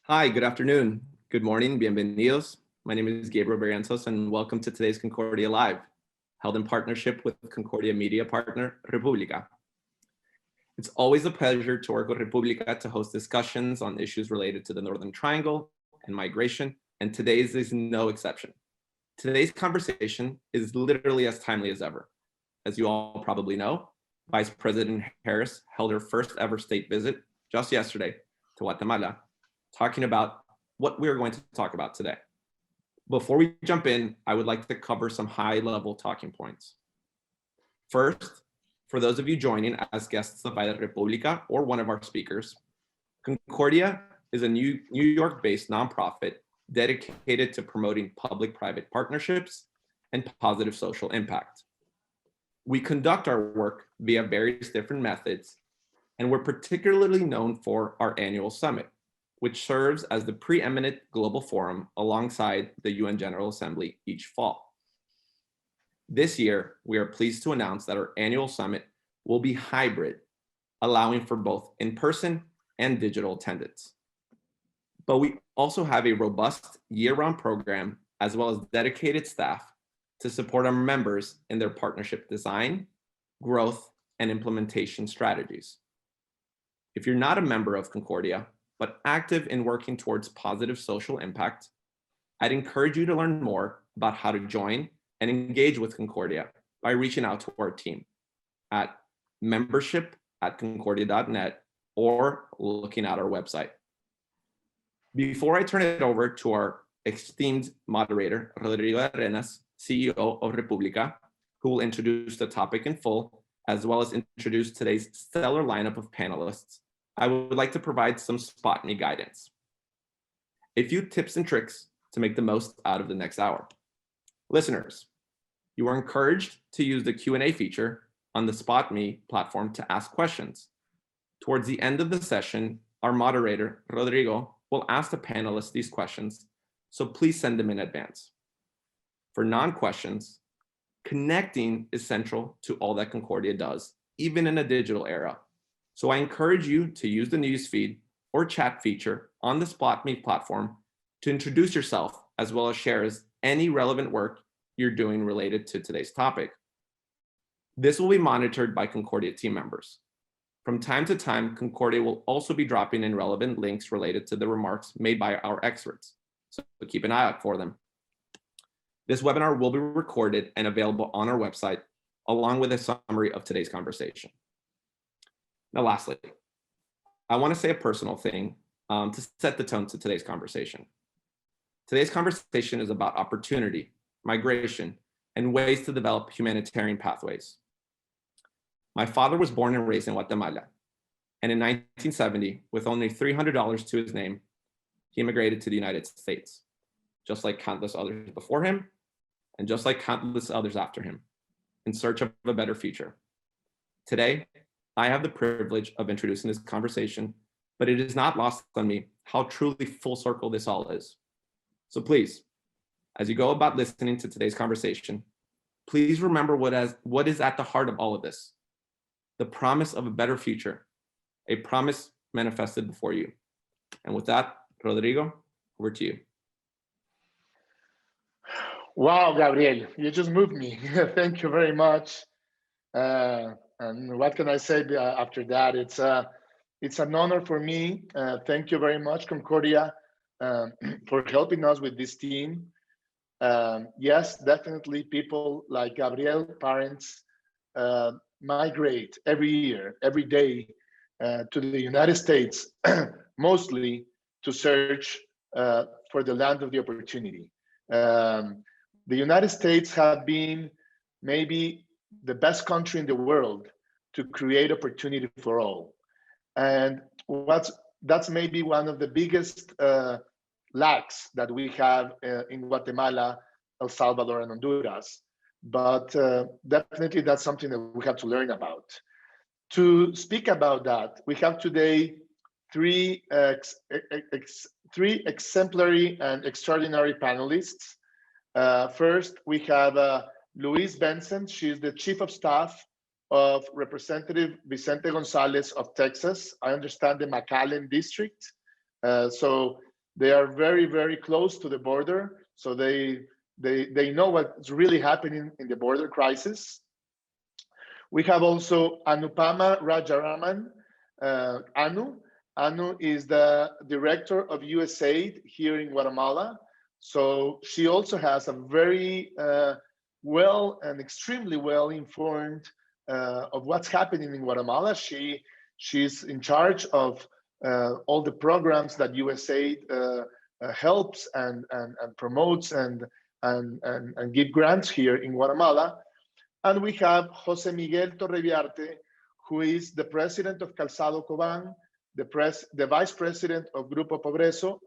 Hi, good afternoon, good morning, bienvenidos. My name is Gabriel Berrientos and welcome to today's Concordia Live, held in partnership with Concordia media partner, República. It's always a pleasure to work with República to host discussions on issues related to the Northern Triangle and migration, and today's is no exception. Today's conversation is literally as timely as ever. As you all probably know, Vice President Harris held her first ever state visit just yesterday to Guatemala, talking about what we're going to talk about today. Before we jump in, I would like to cover some high-level talking points. First, for those of you joining as guests of either República or one of our speakers, Concordia is a New York-based nonprofit dedicated to promoting public-private partnerships and positive social impact. We conduct our work via various different methods, and we're particularly known for our annual summit, which serves as the preeminent global forum alongside the UN General Assembly each fall. This year, we are pleased to announce that our annual summit will be hybrid, allowing for both in-person and digital attendance. But we also have a robust year-round program as well as dedicated staff to support our members in their partnership design, growth, and implementation strategies. If you're not a member of Concordia, but active in working towards positive social impact, I'd encourage you to learn more about how to join and engage with Concordia by reaching out to our team at membership@concordia.net or looking at our website. Before I turn it over to our esteemed moderator, Rodrigo, CEO of República, who will introduce the topic in full, as well as introduce today's stellar lineup of panelists, I would like to provide some spot me guidance. A few tips and tricks to make the most out of the next hour. Listeners, you are encouraged to use the Q&A feature on the Spot Me platform to ask questions. Towards the end of the session, our moderator, Rodrigo, will ask the panelists these questions, so please send them in advance. For non-questions, connecting is central to all that Concordia does, even in a digital era. So I encourage you to use the newsfeed or chat feature on the Spot Me platform to introduce yourself, as well as share any relevant work you're doing related to today's topic. This will be monitored by Concordia team members. From time to time, Concordia will also be dropping in relevant links related to the remarks made by our experts, so keep an eye out for them. This webinar will be recorded and available on our website, along with a summary of today's conversation. Now, lastly, I want to say a personal thing to set the tone to today's conversation. Today's conversation is about opportunity, migration, and ways to develop humanitarian pathways. My father was born and raised in Guatemala, and in 1970, with only $300 to his name, he immigrated to the United States, just like countless others before him, and just like countless others after him, in search of a better future. Today, I have the privilege of introducing this conversation, but it is not lost on me how truly full circle this all is. So please, as you go about listening to today's conversation, please remember what is at the heart of all of this: the promise of a better future, a promise manifested before you. And with that, Rodrigo, over to you. Wow, Gabriel, you just moved me. Thank you very much. And what can I say after that? It's an honor for me. Thank you very much, Concordia, for helping us with this team. Yes, definitely people like Gabriel, parents, migrate every year, every day to the United States, mostly to search for the land of the opportunity. The United States have been maybe the best country in the world to create opportunity for all. And that's maybe one of the biggest lacks that we have in Guatemala, El Salvador, and Honduras. But definitely that's something that we have to learn about. To speak about that, we have today three exemplary and extraordinary panelists. First, we have Louise Bentsen. She is the Chief of Staff of Representative Vicente Gonzalez of Texas. I understand the McAllen district. So they are very, very close to the border. So they know what's really happening in the border crisis. We have also Anupama Rajaraman. Anu is the director of USAID here in Guatemala. So she also has a very well and extremely well informed of what's happening in Guatemala. She's in charge of all the programs that USAID helps and promotes and give grants here in Guatemala. And we have José Miguel Torrebiarte, who is the president of Calzado Cobán, the vice president of Grupo Progreso,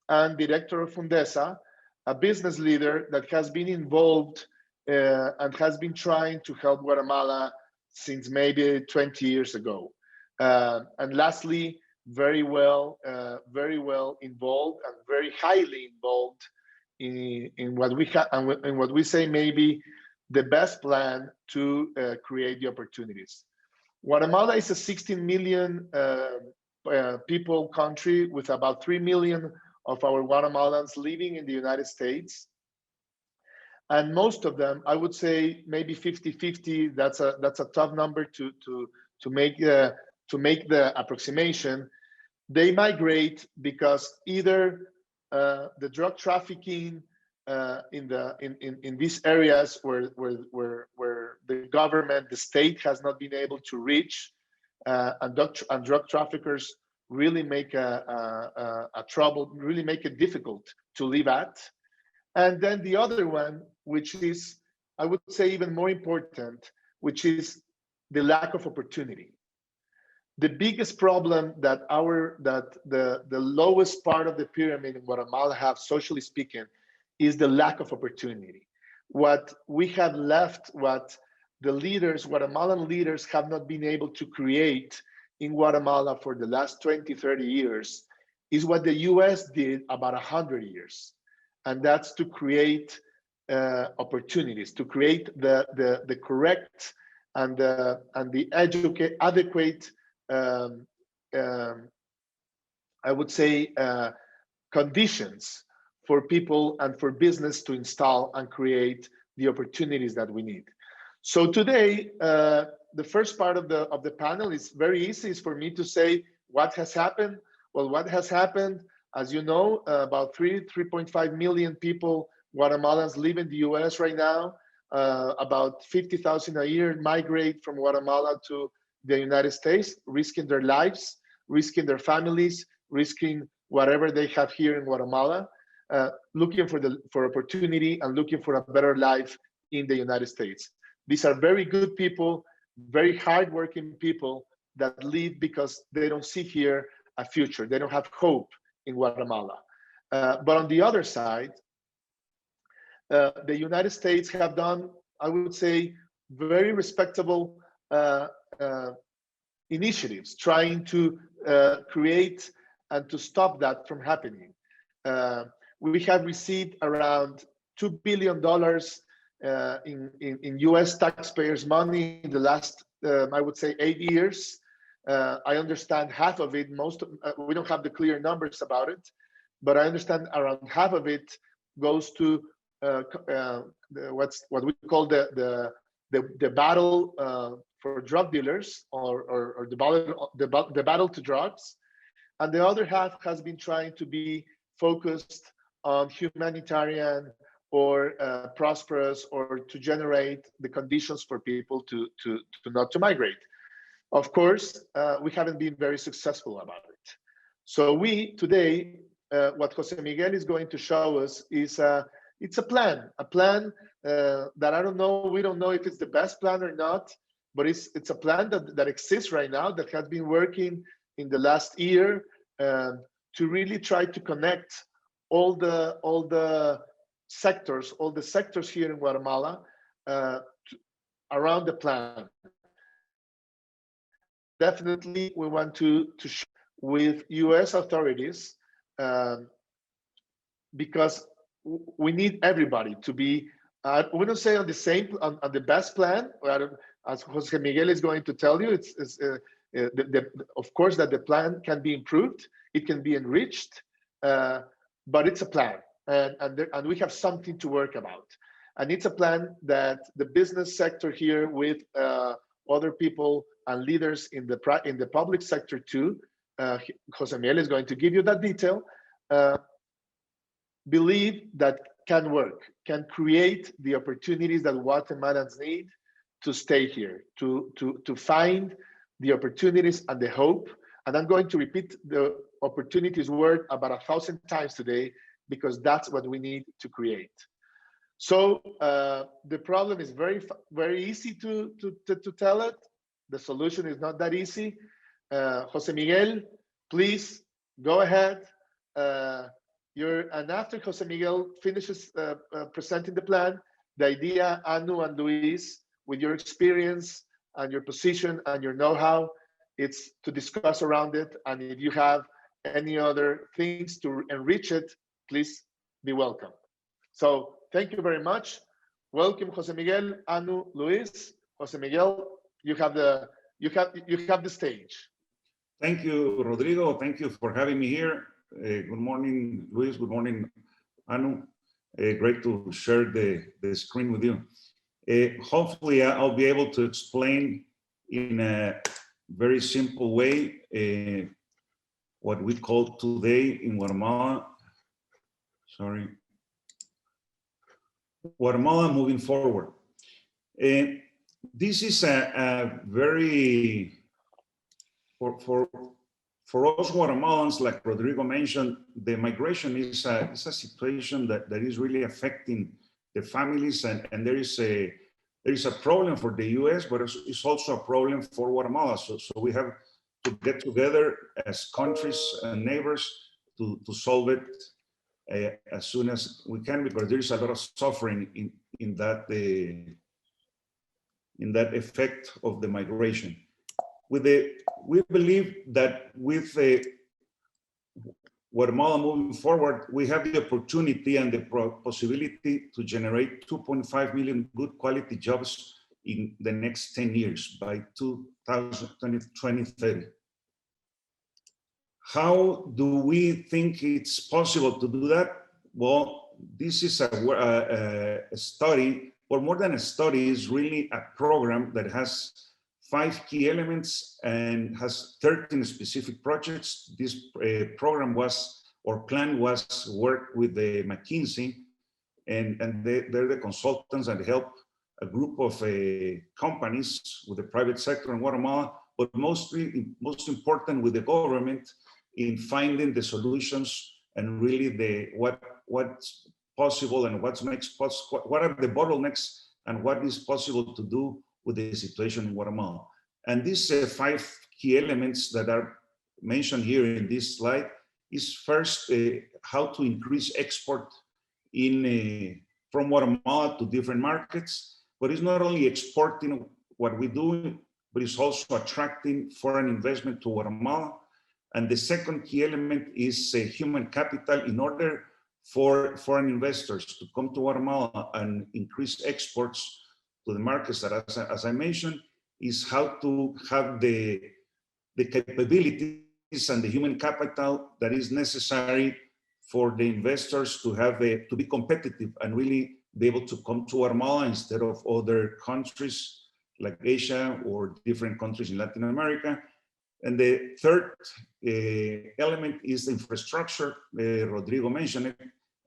and director of Fundesa, a business leader that has been involved and has been trying to help Guatemala since maybe 20 years ago. And lastly, very well involved and very highly involved in what we say maybe the best plan to create the opportunities. Guatemala is a 16 million people country with about 3 million of our Guatemalans living in the United States. And most of them, I would say maybe 50-50, that's a tough number to make the approximation. They migrate because either the drug trafficking in these areas where the government, the state has not been able to reach, and drug traffickers really make really make it difficult to live at. And then the other one, which is, I would say, even more important, which is the lack of opportunity. The biggest problem that the lowest part of the pyramid in Guatemala have, socially speaking, is the lack of opportunity. What we have left, what the leaders, Guatemalan leaders, have not been able to create in Guatemala for the last 20, 30 years is what the US did about 100 years. And that's to create opportunities, to create the correct and the adequate, I would say, conditions for people and for business to install and create the opportunities that we need. So today, the first part of the panel is very easy. It's for me to say what has happened. Well, what has happened, as you know, about 3.5 million people, Guatemalans, live in the US right now. About 50,000 a year migrate from Guatemala to the United States, risking their lives, risking their families, risking whatever they have here in Guatemala, looking for opportunity and looking for a better life in the United States. These are very good people, very hardworking people that live because they don't see here a future. They don't have hope in Guatemala. But on the other side, the United States have done, I would say, very respectable initiatives trying to create and to stop that from happening. We have received around $2 billion in US taxpayers' money in the last, I would say, 8 years. I understand half of it, we don't have the clear numbers about it, but I understand around half of it goes to what we call the battle for drug dealers, or the battle to drugs, and the other half has been trying to be focused on humanitarian or prosperous, or to generate the conditions for people to not to migrate. Of course, we haven't been very successful about it. So we today, what José Miguel is going to show us is it's a plan that I don't know, we don't know if it's the best plan or not, but it's a plan that exists right now, that has been working in the last year to really try to connect all the sectors here in Guatemala around the plan. Definitely, we want to share with US authorities because we need everybody to be, we don't say on the same, on the best plan, as Jose Miguel is going to tell you, of course that the plan can be improved, it can be enriched, but it's a plan, and we have something to work about. And it's a plan that the business sector here with other people and leaders in the public sector too, Jose Miguel is going to give you that detail, believe that can work, can create the opportunities that Guatemalans need to stay here, to find the opportunities and the hope. And I'm going to repeat the opportunities word about 1,000 times today, because that's what we need to create. So the problem is very easy to tell it. The solution is not that easy. Jose Miguel, please go ahead. And after Jose Miguel finishes presenting the plan, the idea, Anu and Luis, with your experience and your position and your know-how, it's to discuss around it. And if you have any other things to enrich it, please be welcome. So thank you very much. Welcome, Jose Miguel, Anu, Luis. Jose Miguel, you have the stage. Thank you, Rodrigo. Thank you for having me here. Good morning, Luis. Good morning, Anu. Great to share the screen with you. Hopefully, I'll be able to explain in a very simple way what we call today in Guatemala. Sorry. Guatemala moving forward. This is a very, for us Guatemalans, like Rodrigo mentioned, the migration is a situation that is really affecting the families, and there is a problem for the US, but it's also a problem for Guatemala. So we have to get together as countries and neighbors to solve it as soon as we can, because there is a lot of suffering in that effect of the migration. We believe that with Guatemala moving forward, we have the opportunity and the possibility to generate 2.5 million good quality jobs in the next 10 years by 2030. How do we think it's possible to do that? Well, this is a study, or more than a study, is really a program that has 5 key elements and has 13 specific projects. This program plan was work with the McKinsey, and they're the consultants and help a group of companies with the private sector in Guatemala, but most important with the government in finding the solutions and really what's possible and what are the bottlenecks and what is possible to do with the situation in Guatemala. And these 5 key elements that are mentioned here in this slide is first how to increase export from Guatemala to different markets, but it's not only exporting what we do, but it's also attracting foreign investment to Guatemala. And the second key element is human capital in order for foreign investors to come to Guatemala and increase exports to the markets that, as I mentioned, is how to have the capabilities and the human capital that is necessary for the investors to have to be competitive and really be able to come to Guatemala instead of other countries like Asia or different countries in Latin America. And the third element is the infrastructure. Rodrigo mentioned it,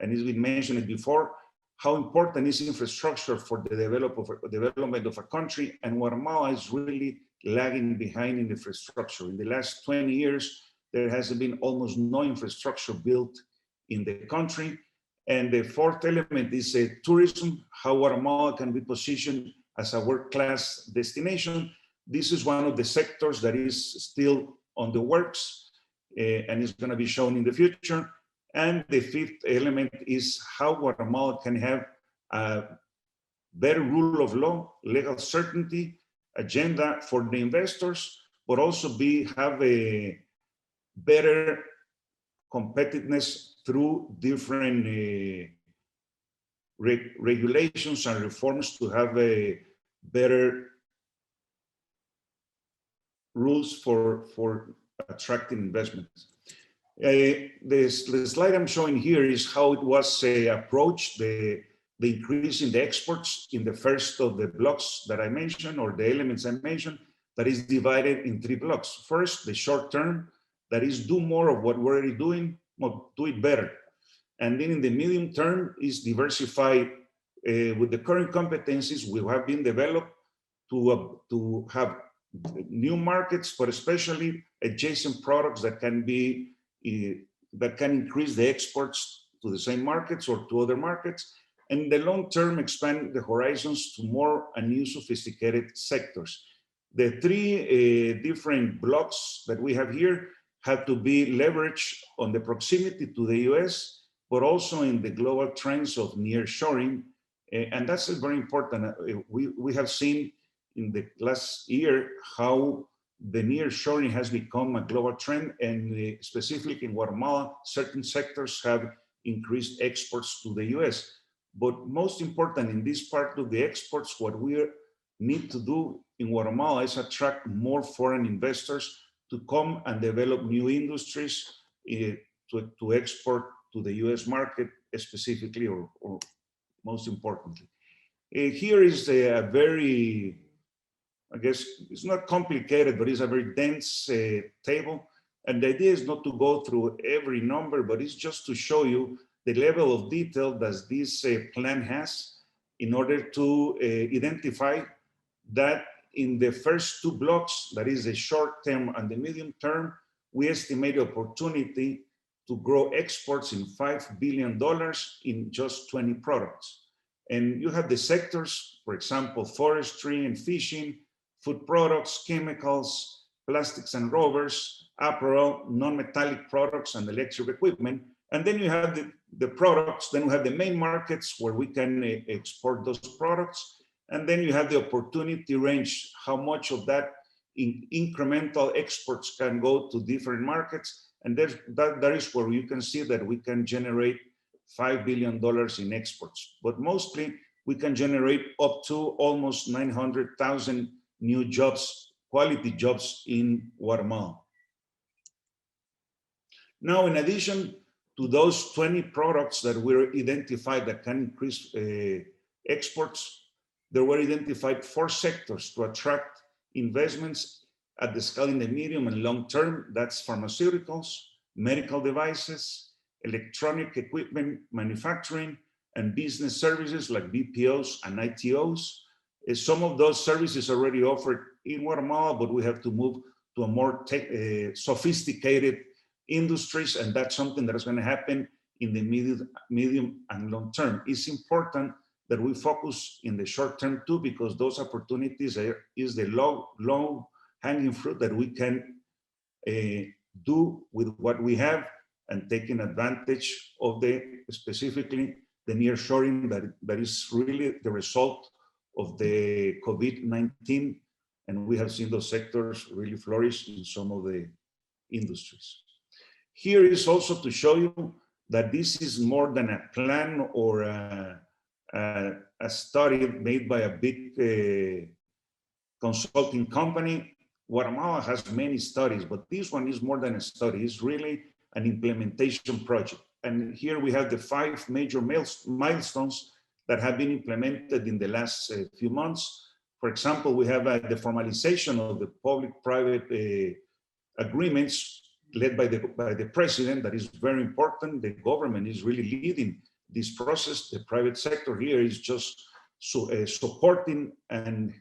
and it's been mentioned before. How important is infrastructure for the development of a country? And Guatemala is really lagging behind in infrastructure. In the last 20 years, there has been almost no infrastructure built in the country. And the fourth element is tourism, how Guatemala can be positioned as a world-class destination. This is one of the sectors that is still on the works and is going to be shown in the future. And the fifth element is how Guatemala can have a better rule of law, legal certainty, agenda for the investors, but also have a better competitiveness through different regulations and reforms to have a better rules for attracting investments. The slide I'm showing here is how it was approached, the increase in the exports in the first of the blocks that I mentioned, or the elements I mentioned, that is divided in 3 blocks. First, the short term, that is do more of what we're already doing, do it better. And then in the medium term is diversify with the current competencies we have been developed to have new markets, but especially adjacent products that can be that can increase the exports to the same markets or to other markets, and in the long term expand the horizons to more and new sophisticated sectors. The 3 different blocks that we have here have to be leveraged on the proximity to the US, but also in the global trends of nearshoring, and that's very important. We have seen in the last year how the nearshoring has become a global trend, and specifically in Guatemala, certain sectors have increased exports to the US. But most important in this part of the exports, what we need to do in Guatemala is attract more foreign investors to come and develop new industries to export to the US market specifically, or most importantly. Here is a very, I guess it's not complicated, but it's a very dense table. And the idea is not to go through every number, but it's just to show you the level of detail that this plan has in order to identify that in the first 2 blocks, that is the short term and the medium term, we estimate the opportunity to grow exports in $5 billion in just 20 products. And you have the sectors, for example, forestry and fishing, food products, chemicals, plastics and rubbers, apparel, non-metallic products, and electric equipment. And then you have the products, then we have the main markets where we can export those products. And then you have the opportunity range, how much of that incremental exports can go to different markets. And that is where you can see that we can generate $5 billion in exports. But mostly we can generate up to almost 900,000 new jobs, quality jobs in Guatemala. Now, in addition to those 20 products that were identified that can increase exports, there were identified 4 sectors to attract investments at the scale in the medium and long term. That's pharmaceuticals, medical devices, electronic equipment manufacturing, and business services like BPOs and ITOs. Some of those services are already offered in Guatemala, but we have to move to a more sophisticated industries, and that's something that is going to happen in the medium and long term. It's important that we focus in the short term too, because those opportunities is the low hanging fruit that we can do with what we have, and taking advantage of specifically the nearshoring that is really the result of the COVID-19, and we have seen those sectors really flourish in some of the industries. Here is also to show you that this is more than a plan or a study made by a big consulting company. Guatemala has many studies, but this one is more than a study. It's really an implementation project. And here we have the 5 major milestones that have been implemented in the last few months. For example, we have the formalization of the public-private agreements led by the president. That is very important. The government is really leading this process. The private sector here is just supporting and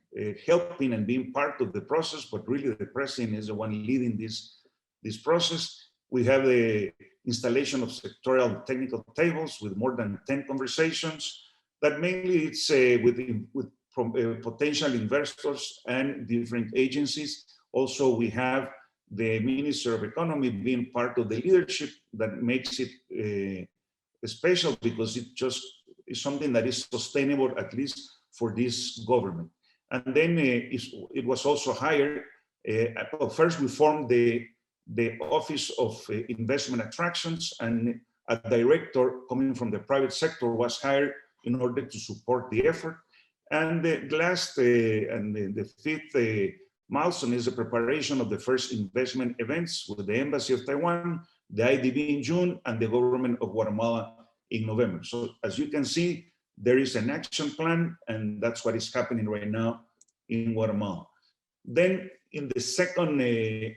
helping and being part of the process, but really the president is the one leading this process. We have the installation of sectorial technical tables with more than 10 conversations that mainly it's with potential investors and different agencies. Also, we have the Minister of Economy being part of the leadership that makes it special, because it just is something that is sustainable, at least for this government. And then it was also hired, first we formed the Office of Investment Attractions, and a director coming from the private sector was hired in order to support the effort. And the last and the fifth milestone is the preparation of the first investment events with the Embassy of Taiwan, the IDB in June, and the government of Guatemala in November. So as you can see, there is an action plan, and that's what is happening right now in Guatemala. Then in the second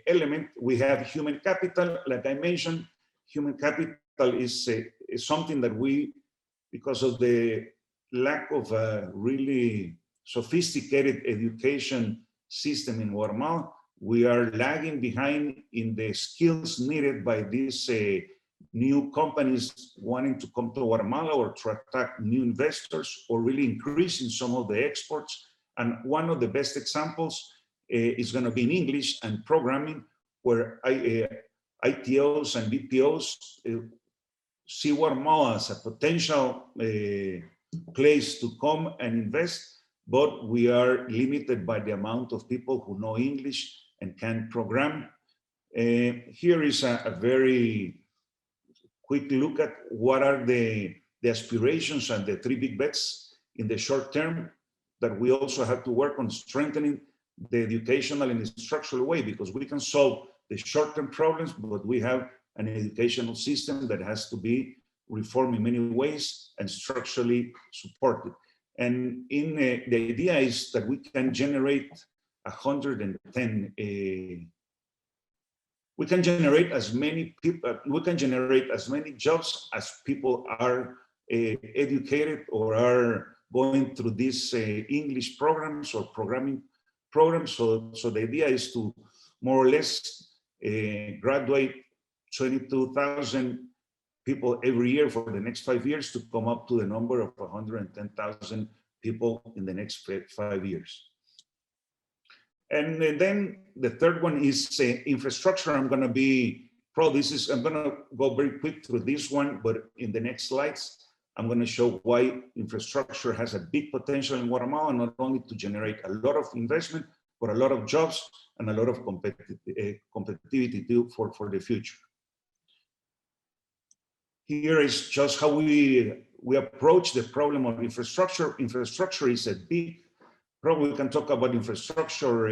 element, we have human capital. Like I mentioned, human capital is something that we, because of the lack of a really sophisticated education system in Guatemala, we are lagging behind in the skills needed by these new companies wanting to come to Guatemala or to attract new investors or really increasing some of the exports. And one of the best examples is going to be in English and programming, where ITOs and BPOs see Guatemala as a potential place to come and invest, but we are limited by the amount of people who know English and can program. Here is a very quick look at what are the aspirations and the three big bets in the short term that we also have to work on strengthening the educational and structural way, because we can solve the short-term problems, but we have an educational system that has to be reformed in many ways and structurally supported. And in the idea is that we can generate 110, we can generate as many people, we can generate as many jobs as people are educated or are going through these English programs or programming programs. So the idea is to more or less graduate 22,000 people every year for the next 5 years to come up to the number of 110,000 people in the next 5 years. And then the third one is infrastructure. I'm going to be I'm going to go very quick through this one, but in the next slides, I'm going to show why infrastructure has a big potential in Guatemala, not only to generate a lot of investment, but a lot of jobs and a lot of competitivity too for the future. Here is just how we approach the problem of infrastructure. Infrastructure is a big problem. We can talk about infrastructure,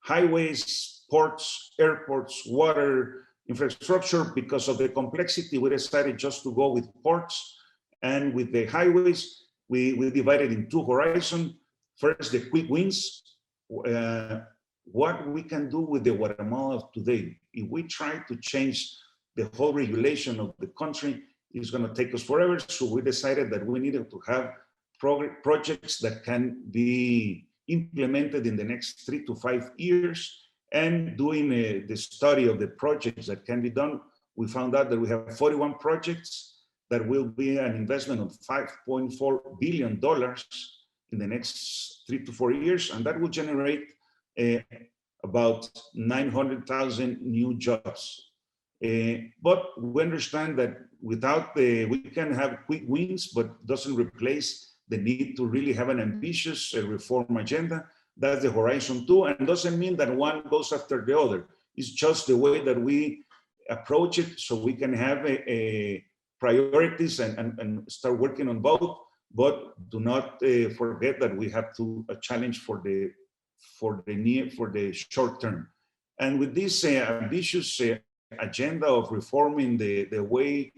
highways, ports, airports, water, infrastructure. Because of the complexity, we decided just to go with ports. And with the highways, we divided in two horizons. First, the quick wins. What we can do with the Guatemala of today. If we try to change the whole regulation of the country, it's going to take us forever. So we decided that we needed to have projects that can be implemented in the next 3 to 5 years. And doing the study of the projects that can be done, we found out that we have 41 projects that will be an investment of $5.4 billion in the next 3 to 4 years. And that will generate about 900,000 new jobs. But we understand that without we can have quick wins, but doesn't replace the need to really have an ambitious reform agenda. That's the horizon 2, and doesn't mean that one goes after the other. It's just the way that we approach it, so we can have priorities and start working on both, but do not forget that we have to challenge for the short term. And with this ambitious agenda of reforming the way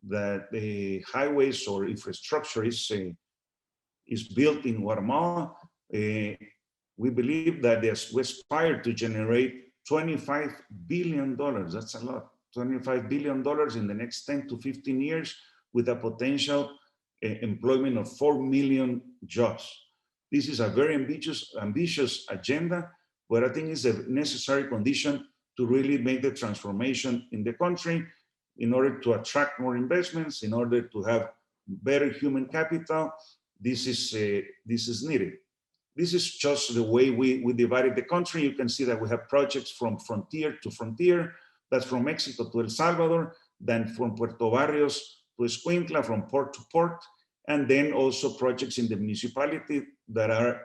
that the highways or infrastructure is built in Guatemala, we believe that we aspire to generate $25 billion. That's a lot. $25 billion in the next 10 to 15 years with a potential employment of 4 million jobs. This is a very ambitious agenda, but I think it's a necessary condition to really make the transformation in the country in order to attract more investments, in order to have better human capital. This is needed. This is just the way we divided the country. You can see that we have projects from frontier to frontier. That's from Mexico to El Salvador, then from Puerto Barrios to Escuintla, from port to port, and then also projects in the municipality that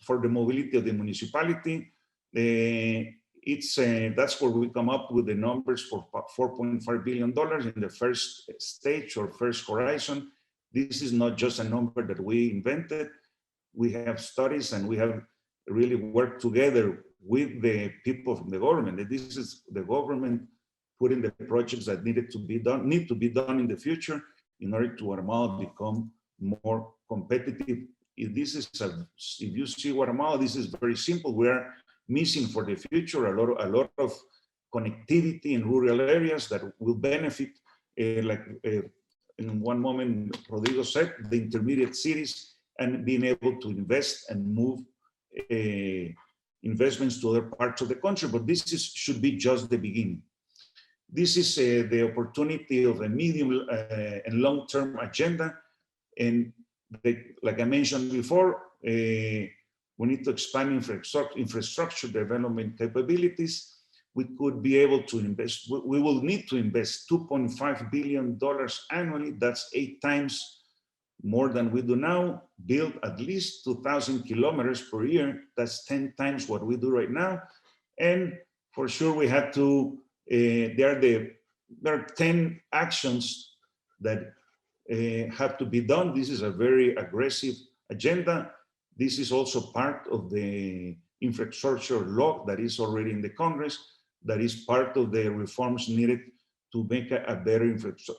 for the mobility of the municipality. That's where we come up with the numbers for $4.5 billion in the first stage or first horizon. This is not just a number that we invented. We have studies and we have really worked together with the people from the government. And this is the government putting the projects that need to be done in the future in order to Guatemala become more competitive. If you see Guatemala, this is very simple. We are missing for the future a lot of connectivity in rural areas that will benefit, in one moment, Rodrigo said, the intermediate cities, and being able to invest and move investments to other parts of the country. But this should be just the beginning. This is the opportunity of a medium and long-term agenda. And like I mentioned before, we need to expand infrastructure development capabilities. We could be able to invest, we will need to invest $2.5 billion annually. That's 8 times more than we do now. Build at least 2,000 kilometers per year. That's 10 times what we do right now. And for sure, we have to, there are 10 actions that have to be done. This is a very aggressive agenda. This is also part of the infrastructure law that is already in the Congress, that is part of the reforms needed to make a better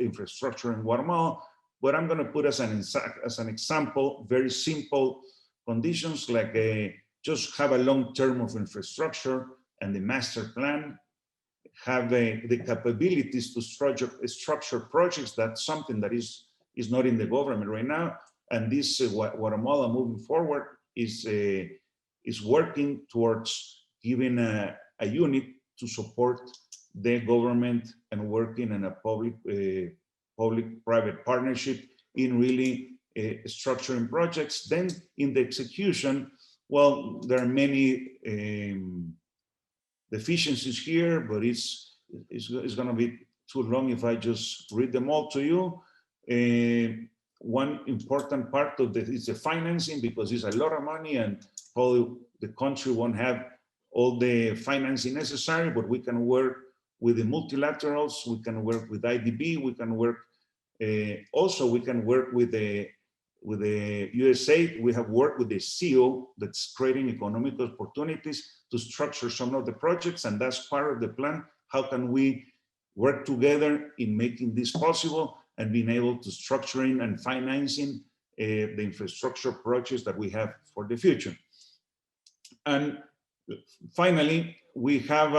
infrastructure in Guatemala. But I'm going to put as an example, very simple conditions, like just have a long term of infrastructure and the master plan, have the capabilities to structure projects. That's something that is not in the government right now. And this Guatemala moving forward is working towards giving a unit to support the government and working in a public-private partnership in really structuring projects. Then in the execution, well, there are many deficiencies here, but it's going to be too long if I just read them all to you. One important part of this is the financing, because it's a lot of money and probably the country won't have all the financing necessary, but we can work with the multilaterals, we can work with IDB, we can work, also we can work with the USAID. We have worked with the CEO that's creating economic opportunities to structure some of the projects, and that's part of the plan. How can we work together in making this possible and being able to structuring and financing the infrastructure projects that we have for the future. And finally, we have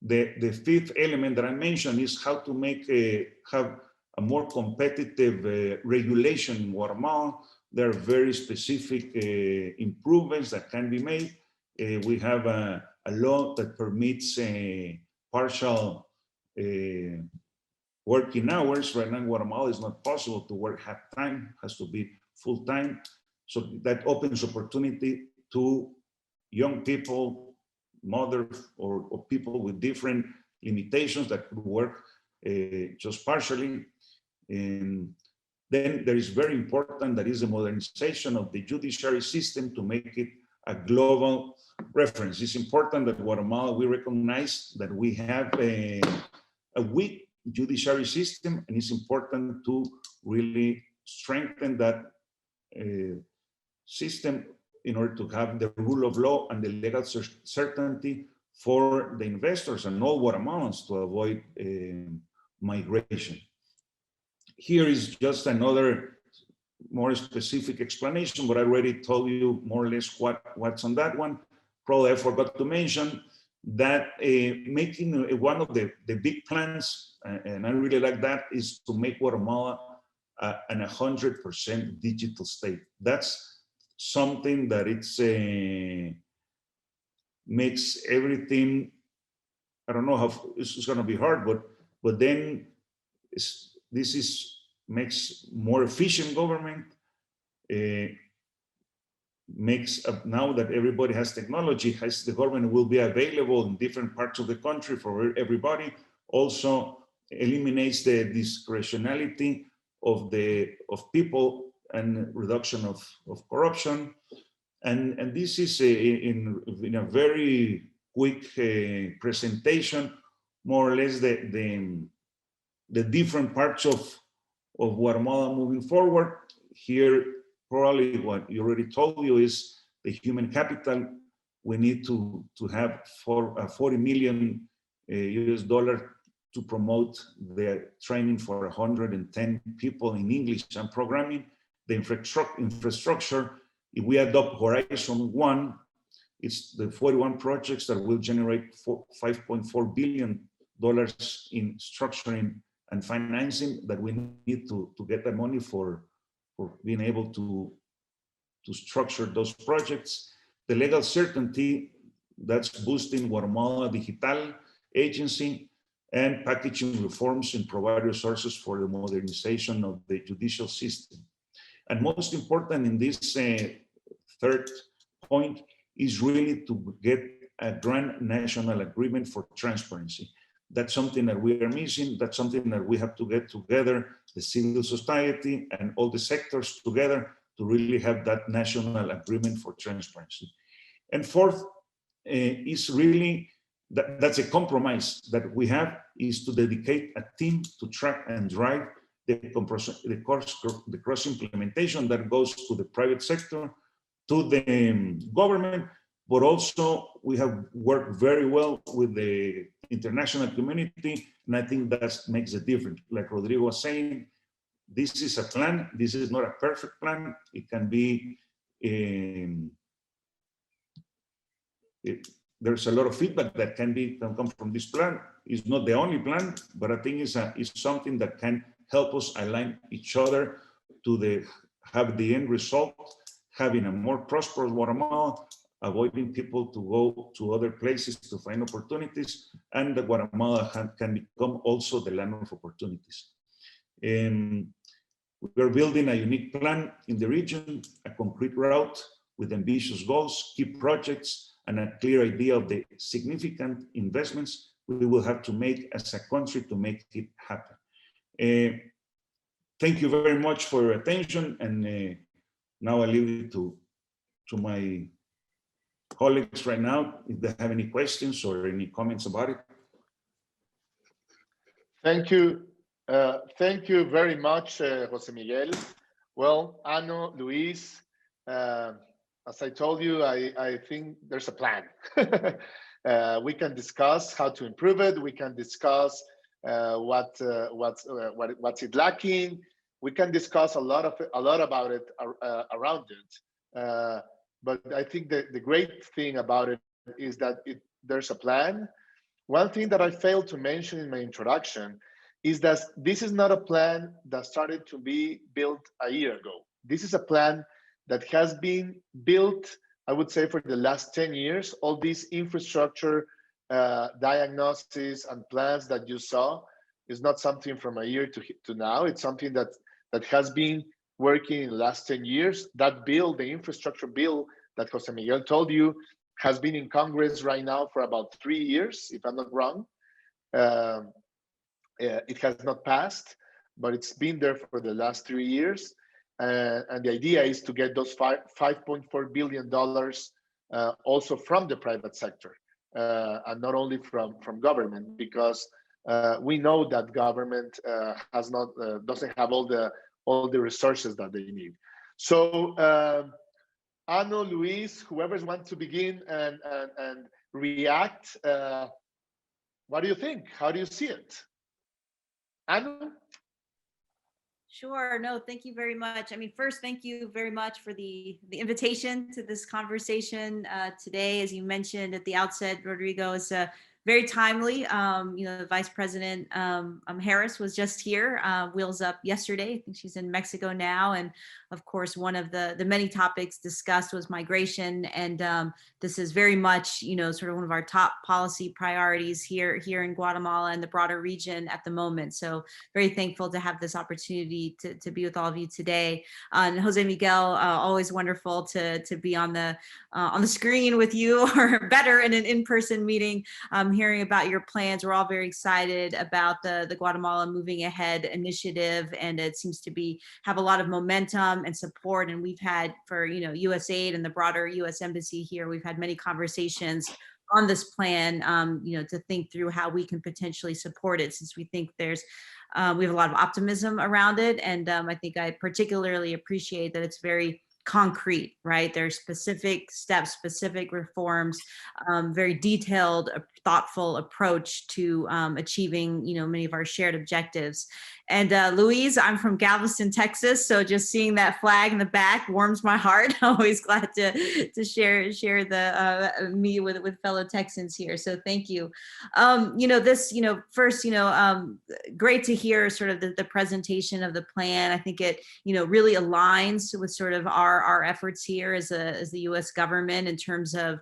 the fifth element that I mentioned is how to make have a more competitive regulation in Guatemala. There are very specific improvements that can be made. We have a law that permits partial working hours. Right now in Guatemala, it's not possible to work half-time, has to be full-time. So that opens opportunity to young people, mothers, or people with different limitations that could work just partially. And then there is very important, that is the modernization of the judiciary system to make it a global reference. It's important that Guatemala, we recognize that we have a weak judiciary system, and it's important to really strengthen that system in order to have the rule of law and the legal certainty for the investors and all Guatemalans to avoid migration. Here is just another more specific explanation, but I already told you more or less what's on that one. Probably I forgot to mention that making one of the big plans, and I really like that, is to make Guatemala an 100% digital state. That's something that it's makes everything, I don't know how it's going to be hard, but then makes more efficient government, makes now that everybody has technology, the government will be available in different parts of the country for everybody. Also eliminates the discretionality of people and reduction of corruption. And this is in a very quick presentation, more or less the different parts of of Guatemala moving forward. Here, probably what you already told you is the human capital. We need to have $40 million US dollar to promote the training for 110 people in English and programming. The infrastructure, if we adopt Horizon 1, it's the 41 projects that will generate $5.4 billion in structuring and financing that we need to get the money for being able to structure those projects. The legal certainty, that's boosting Guatemala Digital Agency and packaging reforms and provide resources for the modernization of the judicial system. And most important in this third point is really to get a grand national agreement for transparency. That's something that we are missing. That's something that we have to get together, the civil society and all the sectors together to really have that national agreement for transparency. And fourth is really, that's a compromise that we have, is to dedicate a team to track and drive the cross implementation that goes to the private sector, to the government, but also we have worked very well with the international community, and I think that makes a difference. Like Rodrigo was saying, this is a plan. This is not a perfect plan. It can be, there's a lot of feedback that can come from this plan. It's not the only plan, but I think it's something that can help us align each other to have the end result, having a more prosperous Guatemala, avoiding people to go to other places to find opportunities, and that Guatemala can become also the land of opportunities. We're building a unique plan in the region, a concrete route with ambitious goals, key projects, and a clear idea of the significant investments we will have to make as a country to make it happen. Thank you very much for your attention, and now I leave it to my colleagues right now, if they have any questions or any comments about it. Thank you. Thank you very much, José Miguel. Well, Ano, Luis, as I told you, I think there's a plan. We can discuss how to improve it. We can discuss what's it lacking. We can discuss a lot about it around it. But I think that the great thing about it is that there's a plan. One thing that I failed to mention in my introduction is that this is not a plan that started to be built a year ago. This is a plan that has been built, I would say, for the last 10 years. All these infrastructure diagnoses and plans that you saw is not something from a year to now. It's something that has been working in the last 10 years. That bill, the infrastructure bill that José Miguel told you, has been in Congress right now for about 3 years, if I'm not wrong. It has not passed, but it's been there for the last 3 years. And the idea is to get those $5.4 billion also from the private sector, and not only from government, because we know that government doesn't have all the resources that they need. So Ano, Luis, whoever wants to begin and react, what do you think? How do you see it? Ano? Sure. No, thank you very much. I mean, first, thank you very much for the invitation to this conversation today. As you mentioned at the outset, Rodrigo, is very timely. The Vice President Harris was just here, wheels up yesterday. I think she's in Mexico now. And of course, one of the many topics discussed was migration. And this is very much, sort of one of our top policy priorities here in Guatemala and the broader region at the moment. So very thankful to have this opportunity to be with all of you today. And José Miguel, always wonderful to be on the screen with you, or better in an in-person meeting. Hearing about your plans. We're all very excited about the Guatemala Moving Ahead initiative, and it seems to have a lot of momentum and support. And we've had, for USAID and the broader U.S. Embassy here, we've had many conversations on this plan, to think through how we can potentially support it, since we think there's We have a lot of optimism around it. And I think I particularly appreciate that it's very concrete, right? There's specific steps, specific reforms, very detailed, thoughtful approach to achieving, many of our shared objectives. And Louise, I'm from Galveston, Texas, so just seeing that flag in the back warms my heart. I'm always glad to share the me with fellow Texans here. So thank you. First, great to hear sort of the presentation of the plan. I think it, really aligns with sort of our efforts here as the U.S. government in terms of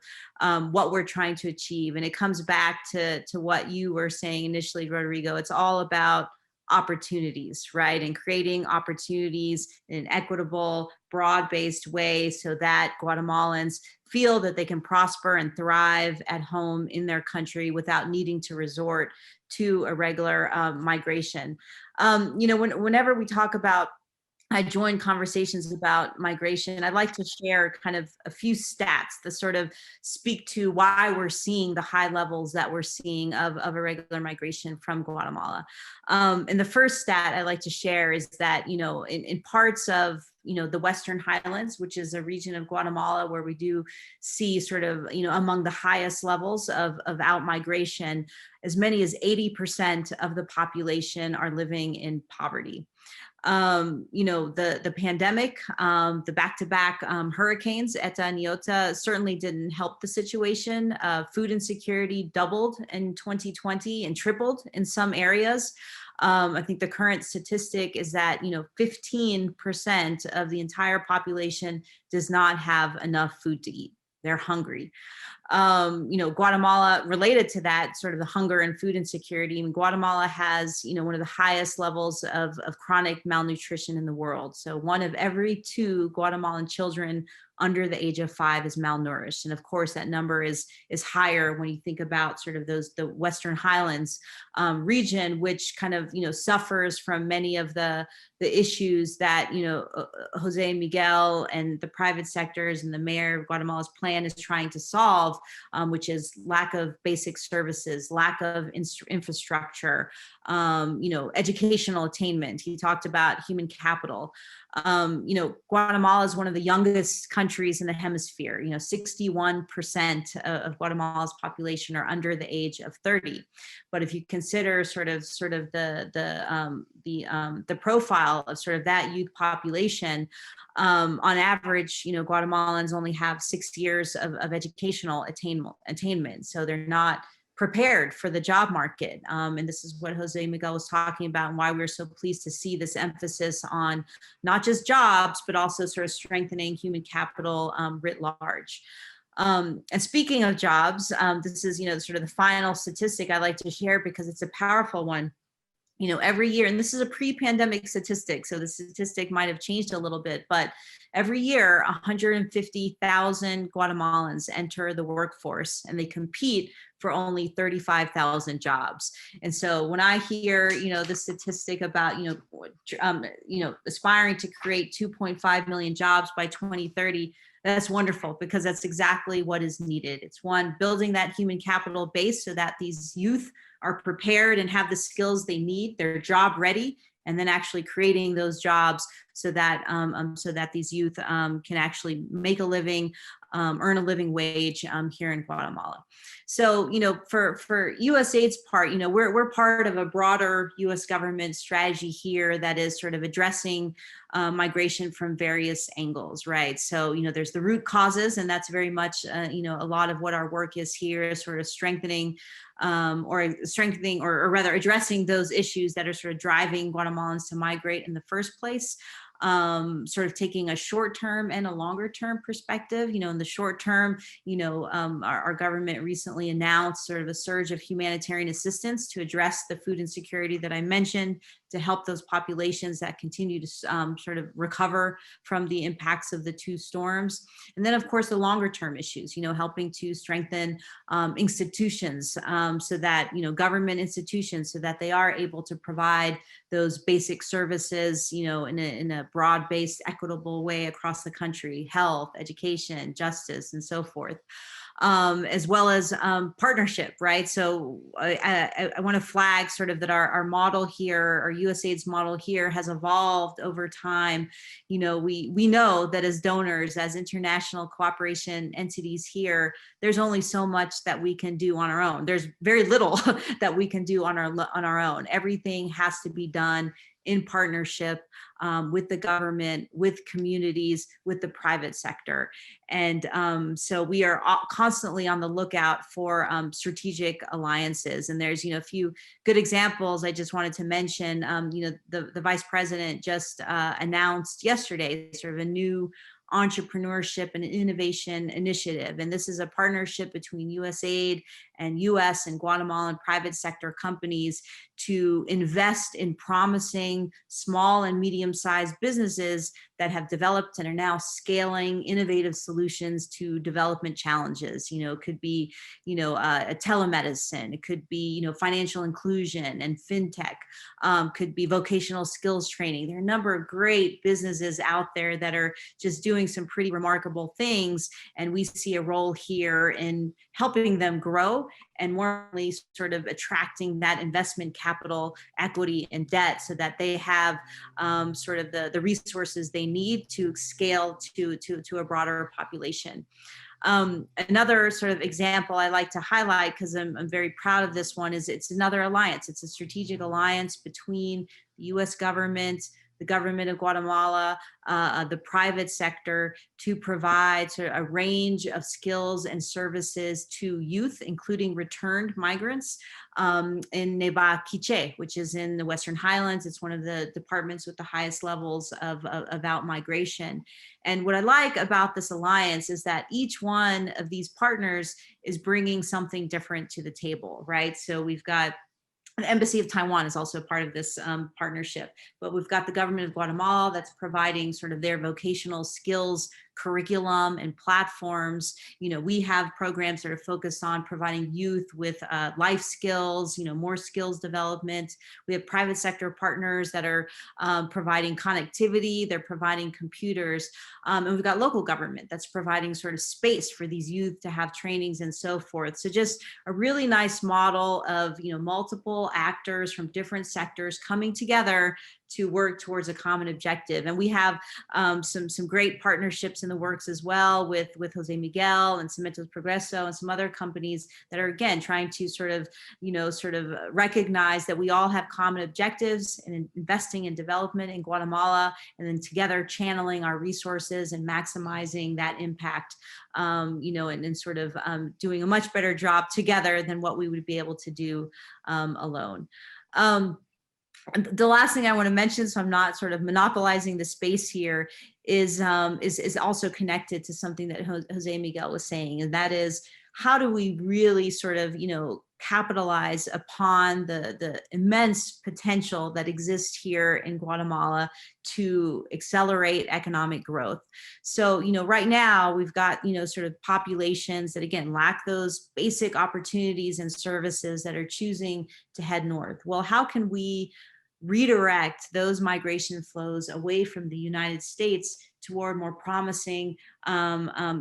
what we're trying to achieve. And it comes back to what you were saying initially, Rodrigo. It's all about opportunities, right? And creating opportunities in an equitable, broad-based way so that Guatemalans feel that they can prosper and thrive at home in their country without needing to resort to irregular migration. Whenever we talk about, I join conversations about migration, I'd like to share kind of a few stats that sort of speak to why we're seeing the high levels that we're seeing of irregular migration from Guatemala. And the first stat I'd like to share is that, in parts of, the Western Highlands, which is a region of Guatemala where we do see sort of, among the highest levels of out-migration, as many as 80% of the population are living in poverty. The pandemic, the back-to-back hurricanes, Eta and Iota, certainly didn't help the situation. Food insecurity doubled in 2020 and tripled in some areas. I think the current statistic is that, 15% of the entire population does not have enough food to eat. They're hungry. Guatemala, related to that, sort of the hunger and food insecurity, and Guatemala has, one of the highest levels of chronic malnutrition in the world. So 1 of every 2 Guatemalan children under the age of 5 is malnourished. And of course, that number is higher when you think about sort of the Western Highlands region, which kind of, suffers from many of the issues that, José and Miguel and the private sectors and the mayor of Guatemala's plan is trying to solve, which is lack of basic services, lack of infrastructure, educational attainment. He talked about human capital. Guatemala is one of the youngest countries in the hemisphere. 61% of Guatemala's population are under the age of 30. But if you consider sort of the profile of sort of that youth population, on average, Guatemalans only have 6 years of educational attainment. So they're not prepared for the job market. And this is what José Miguel was talking about and why we're so pleased to see this emphasis on not just jobs, but also sort of strengthening human capital writ large. And speaking of jobs, this is, sort of the final statistic I'd like to share because it's a powerful one. Every year, and this is a pre-pandemic statistic, so the statistic might have changed a little bit, but every year, 150,000 Guatemalans enter the workforce and they compete for only 35,000 jobs. And so when I hear, the statistic about, aspiring to create 2.5 million jobs by 2030, that's wonderful because that's exactly what is needed. It's one, building that human capital base so that these youth are prepared and have the skills they need, they're job ready, and then actually creating those jobs so that these youth can actually make a living, earn a living wage here in Guatemala. So, for USAID's part, we're part of a broader US government strategy here that is sort of addressing migration from various angles, right? So, there's the root causes, and that's very much, a lot of what our work is here, is sort of strengthening or rather addressing those issues that are sort of driving Guatemalans to migrate in the first place. Sort of taking a short-term and a longer-term perspective. In the short term, our government recently announced sort of a surge of humanitarian assistance to address the food insecurity that I mentioned, to help those populations that continue to sort of recover from the impacts of the 2 storms. And then, of course, the longer-term issues, helping to strengthen institutions so that, government institutions, so that they are able to provide those basic services, in a broad-based, equitable way across the country: health, education, justice, and so forth. as well as partnership, right? So I want to flag sort of that our model here, our USAID's model here has evolved over time. You know, we know that as donors, as international cooperation entities here, there's only so much that we can do on our own. There's very little that we can do on our own. Everything has to be done in partnership with the government, with communities, with the private sector. And so we are constantly on the lookout for strategic alliances. And there's, a few good examples I just wanted to mention. The Vice President just announced yesterday sort of a new entrepreneurship and innovation initiative. And this is a partnership between USAID and US and Guatemalan private sector companies to invest in promising small and medium-sized businesses that have developed and are now scaling innovative solutions to development challenges. It could be, a telemedicine, it could be, financial inclusion and fintech, could be vocational skills training. There are a number of great businesses out there that are just doing some pretty remarkable things. And we see a role here in helping them grow and more importantly, sort of attracting that investment capital, equity, and debt so that they have sort of the resources they need to scale to a broader population. Another sort of example I like to highlight, because I'm very proud of this one, is it's another alliance. It's a strategic alliance between the US government, the government of Guatemala, the private sector, to provide sort of a range of skills and services to youth, including returned migrants in Neba Quiche, which is in the Western Highlands. It's one of the departments with the highest levels of out-migration. And what I like about this alliance is that each one of these partners is bringing something different to the table, right? So we've got the Embassy of Taiwan is also part of this partnership, but we've got the government of Guatemala that's providing sort of their vocational skills curriculum and platforms. We have programs that are focused on providing youth with life skills, more skills development. We have private sector partners that are providing connectivity, they're providing computers, and we've got local government that's providing sort of space for these youth to have trainings and so forth. So just a really nice model of, multiple actors from different sectors coming together to work towards a common objective. And we have some great partnerships in the works as well with José Miguel and Cementos Progreso and some other companies that are, again, trying to sort of recognize that we all have common objectives and investing in development in Guatemala, and then together channeling our resources and maximizing that impact, and sort of doing a much better job together than what we would be able to do alone. The last thing I want to mention, so I'm not sort of monopolizing the space here, is also connected to something that José Miguel was saying, and that is, how do we really sort of, capitalize upon the immense potential that exists here in Guatemala to accelerate economic growth? So, right now we've got, sort of populations that, again, lack those basic opportunities and services that are choosing to head north. Well, how can we redirect those migration flows away from the United States toward more promising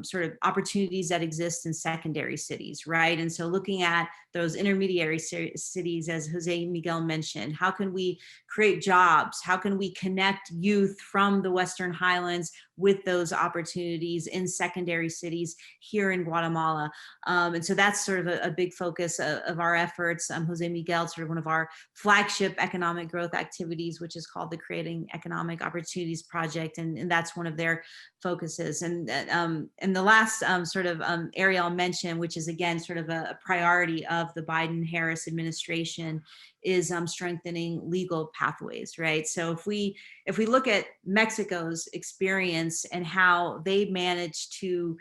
sort of opportunities that exist in secondary cities, right? And so looking at those intermediary cities, as José Miguel mentioned, how can we create jobs? How can we connect youth from the Western Highlands with those opportunities in secondary cities here in Guatemala? And so that's sort of a big focus of our efforts. José Miguel, sort of one of our flagship economic growth activities, which is called the Creating Economic Opportunities Project. And that's one of their focuses. And the last sort of area I'll mention, which is again sort of a priority of the Biden-Harris administration, is strengthening legal pathways, right? So if we look at Mexico's experience and how they managed to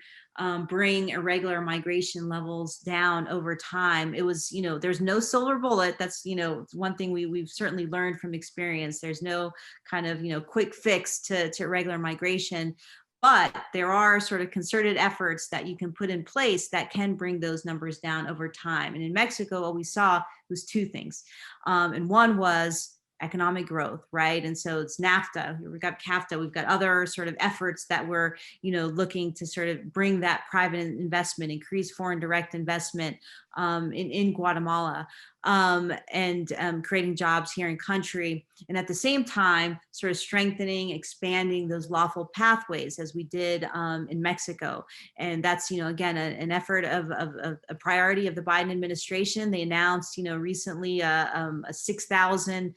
bring irregular migration levels down over time, it was, there's no silver bullet. That's, one thing we've certainly learned from experience. There's no kind of, quick fix to irregular migration. But there are sort of concerted efforts that you can put in place that can bring those numbers down over time. And in Mexico, what we saw was two things. And one was economic growth, right? And so it's NAFTA, we've got CAFTA, we've got other sort of efforts that we're, looking to sort of bring that private investment, increase foreign direct investment in Guatemala, and creating jobs here in country. And at the same time, sort of strengthening, expanding those lawful pathways as we did in Mexico. And that's, again, an effort of a priority of the Biden administration. They announced, recently a 6,000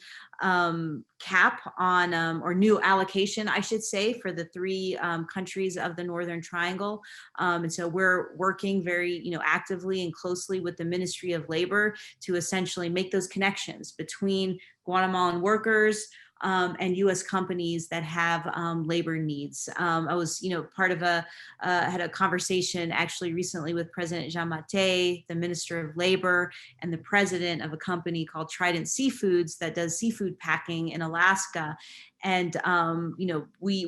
cap on, or new allocation, I should say, for the 3 countries of the Northern Triangle. And so we're working very, actively and closely with the Ministry of Labor to essentially make those connections between Guatemalan workers and U.S. companies that have labor needs. I was, part of had a conversation actually recently with President Jean Maté, the Minister of Labor, and the president of a company called Trident Seafoods that does seafood packing in Alaska. And, we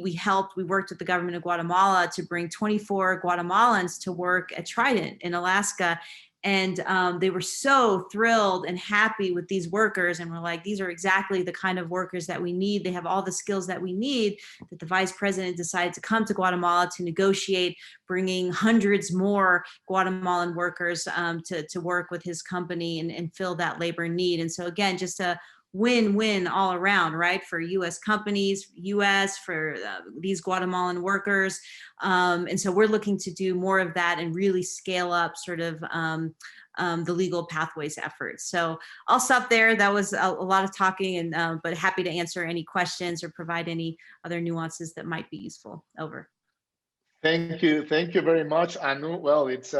worked with the government of Guatemala to bring 24 Guatemalans to work at Trident in Alaska. And they were so thrilled and happy with these workers, and we're like, these are exactly the kind of workers that we need. They have all the skills that we need, that the vice president decided to come to Guatemala to negotiate, bringing hundreds more Guatemalan workers to work with his company and fill that labor need. And so again, just a win-win all around, right? For U.S. companies, U.S., for these Guatemalan workers. And so we're looking to do more of that and really scale up sort of the legal pathways efforts. So I'll stop there. That was a lot of talking, and but happy to answer any questions or provide any other nuances that might be useful. Over. Thank you very much, Anu. Well, it's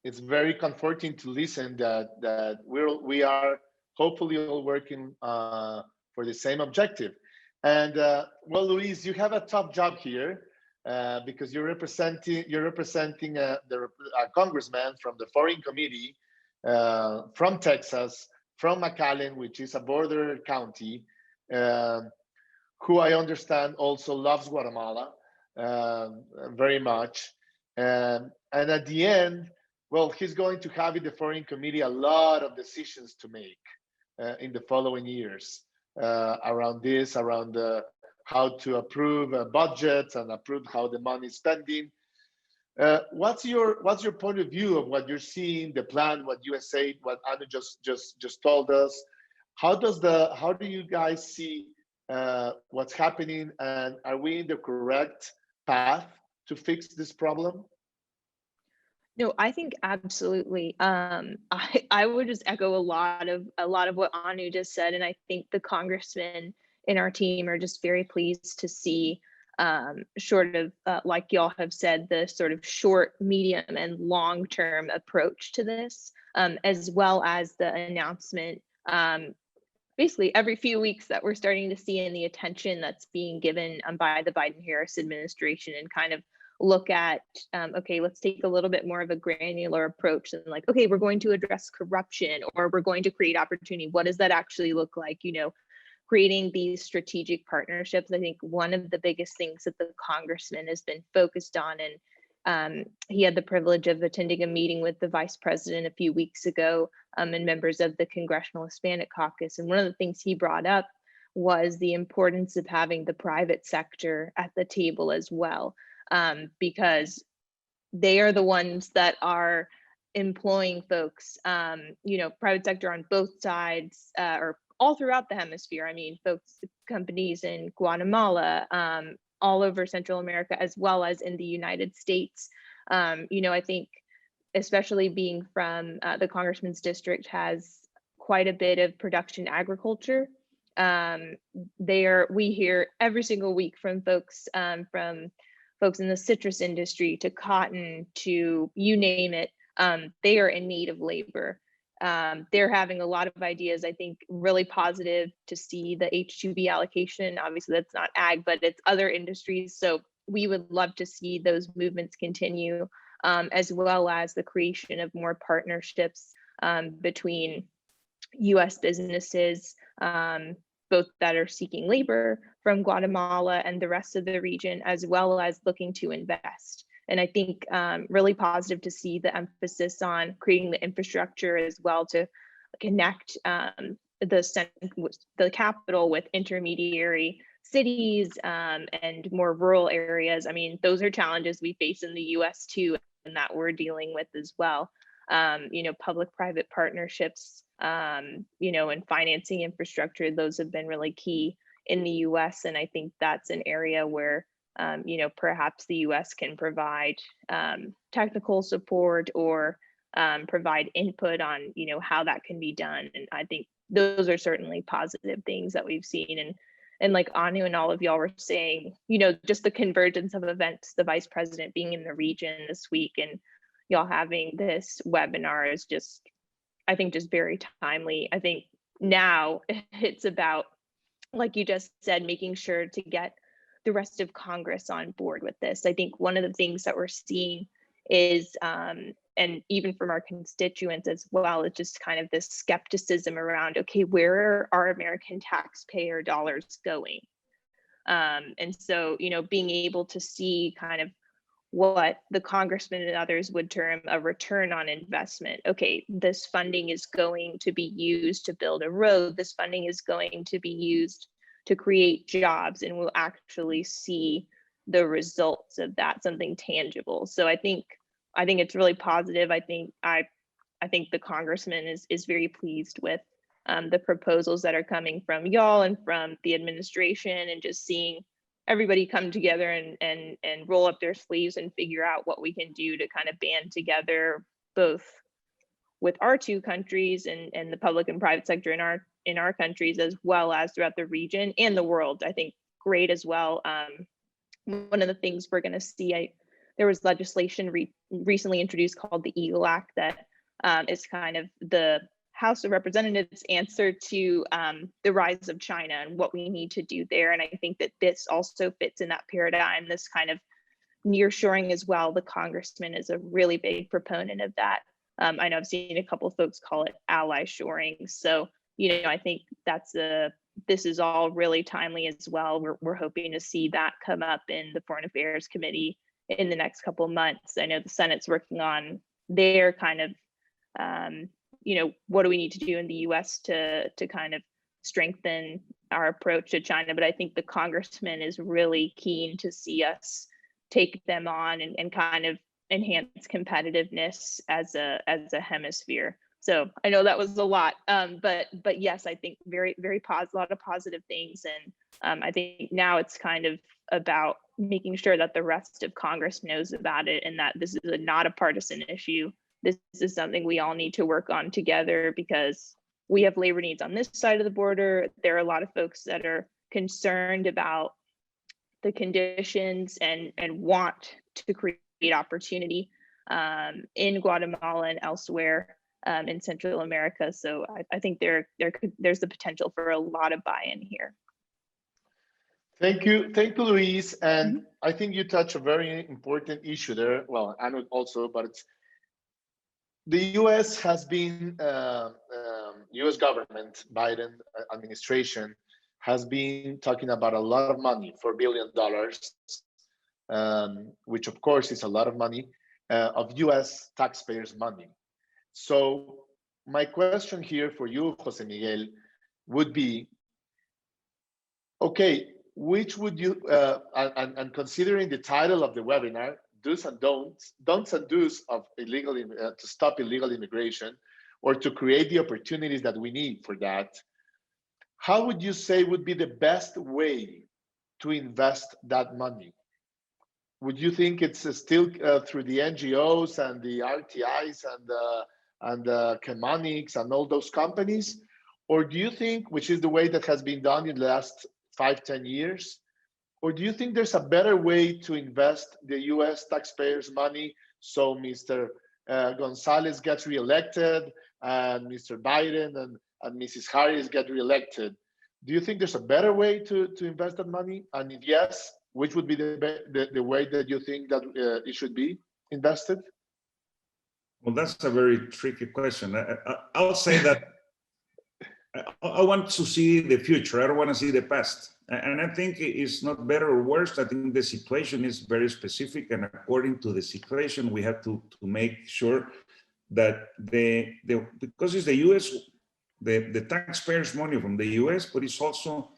very comforting to listen that we are hopefully all working for the same objective. And well, Louise, you have a tough job here because you're representing the congressman from the Foreign Committee from Texas, from McAllen, which is a border county, who I understand also loves Guatemala very much. And at the end, well, he's going to have in the Foreign Committee a lot of decisions to make in the following years around how to approve budgets and approve how the money is spending. What's your point of view of what you're seeing, the plan, what USA, what Anu just told us? How do you guys see what's happening, and are we in the correct path to fix this problem? No, I think absolutely. I would just echo a lot of what Anu just said, and I think the congressmen in our team are just very pleased to see, short of like y'all have said, the sort of short, medium, and long-term approach to this, as well as the announcement basically every few weeks that we're starting to see, and the attention that's being given by the Biden-Harris administration, and kind of look at, okay, let's take a little bit more of a granular approach, and like, okay, we're going to address corruption, or we're going to create opportunity. What does that actually look like? Creating these strategic partnerships. I think one of the biggest things that the congressman has been focused on, and he had the privilege of attending a meeting with the vice president a few weeks ago, and members of the Congressional Hispanic Caucus. And one of the things he brought up was the importance of having the private sector at the table as well. Because they are the ones that are employing folks, private sector on both sides, or all throughout the hemisphere. I mean, folks, companies in Guatemala, all over Central America, as well as in the United States. I think, especially being from the congressman's district, has quite a bit of production agriculture. We hear every single week from folks in the citrus industry to cotton to you name it, they are in need of labor. They're having a lot of ideas. I think really positive to see the H-2B allocation. Obviously that's not ag, but it's other industries. So we would love to see those movements continue, as well as the creation of more partnerships between US businesses, both that are seeking labor from Guatemala and the rest of the region, as well as looking to invest. And I think really positive to see the emphasis on creating the infrastructure as well to connect the capital with intermediary cities and more rural areas. I mean, those are challenges we face in the US too, and that we're dealing with as well. You know, public-private partnerships, you know, and financing infrastructure, those have been really key in the US. And I think that's an area where, you know, perhaps the US can provide technical support or provide input on, you know, how that can be done. And I think those are certainly positive things that we've seen. And like Anu and all of y'all were saying, you know, just the convergence of events, the vice president being in the region this week and y'all having this webinar is just, I think, just very timely. I think now it's about, like you just said, making sure to get the rest of Congress on board with this. I think one of the things that we're seeing is, and even from our constituents as well, it's just kind of this skepticism around, okay, where are American taxpayer dollars going? And so, you know, being able to see kind of what the congressman and others would term a return on investment. Okay, this funding is going to be used to build a road. This funding is going to be used to create jobs, and we'll actually see the results of that, something tangible. So I think it's really positive. I think the congressman is very pleased with the proposals that are coming from y'all and from the administration, and just seeing everybody come together and roll up their sleeves and figure out what we can do to kind of band together, both with our two countries and the public and private sector in our countries, as well as throughout the region and the world. I think great as well. One of the things we're going to see, there was legislation recently introduced called the Eagle Act that is kind of the House of Representatives' answer to the rise of China and what we need to do there. And I think that this also fits in that paradigm, this kind of nearshoring as well. The congressman is a really big proponent of that. I know I've seen a couple of folks call it ally shoring. So, you know, I think this is all really timely as well. We're hoping to see that come up in the Foreign Affairs Committee in the next couple of months. I know the Senate's working on their kind of, you know, what do we need to do in the US to kind of strengthen our approach to China? But I think the congressman is really keen to see us take them on and kind of enhance competitiveness as a hemisphere. So I know that was a lot, but yes, I think very a lot of positive things, and I think now it's kind of about making sure that the rest of Congress knows about it, and that this is not a partisan issue. This is something we all need to work on together, because we have labor needs on this side of the border. There are a lot of folks that are concerned about the conditions and want to create opportunity in Guatemala and elsewhere in Central America. So I think there's the potential for a lot of buy-in here. Thank you, Louise. And I think you touch a very important issue there. Well, I know also, but it's the U.S. has been, U.S. government, Biden administration, has been talking about a lot of money, $4 billion, which of course is a lot of money, of U.S. taxpayers' money. So my question here for you, José Miguel, would be, okay, which would you, and considering the title of the webinar, do's and don'ts and do's of to stop illegal immigration, or to create the opportunities that we need for that, how would you say would be the best way to invest that money? Would you think it's still through the NGOs and the RTIs and the Chemonics and all those companies? Or do you think, which is the way that has been done in the last 5-10 years, or do you think there's a better way to invest the US taxpayers' money so Mr. Gonzalez gets reelected and Mr. Biden and Mrs. Harris get reelected? Do you think there's a better way to invest that money? And if yes, which would be the way that you think that it should be invested? Well, that's a very tricky question. I'll say that I want to see the future. I don't want to see the past. And I think it's not better or worse. I think the situation is very specific. And according to the situation, we have to make sure that because it's the US, the taxpayers' money from the US, but it's also,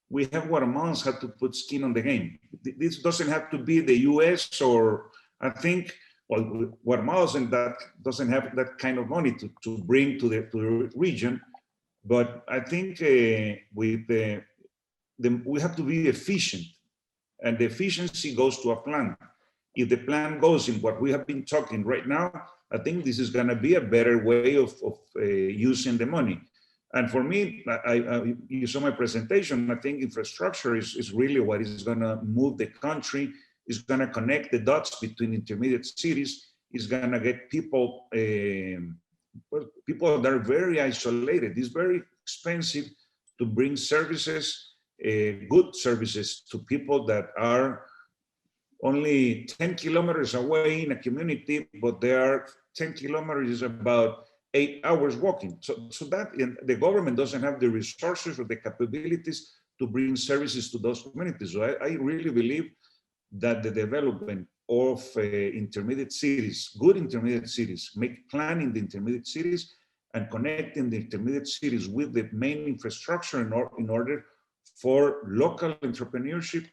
we have Guatemalans have to put skin on the game. This doesn't have to be the US, or I think, well, Guatemala doesn't have that kind of money to bring to the region. But I think with we have to be efficient, and the efficiency goes to a plan. If the plan goes in what we have been talking right now, I think this is going to be a better way of using the money. And for me, you saw my presentation, I think infrastructure is really what is going to move the country, is going to connect the dots between intermediate cities, is going to get people, people that are very isolated. It's very expensive to bring services, good services to people that are only 10 kilometers away in a community, but they are 10 kilometers, about 8 hours walking. So that the government doesn't have the resources or the capabilities to bring services to those communities. So I really believe that the development of intermediate cities, good intermediate cities, make planning the intermediate cities and connecting the intermediate cities with the main infrastructure in order for local entrepreneurship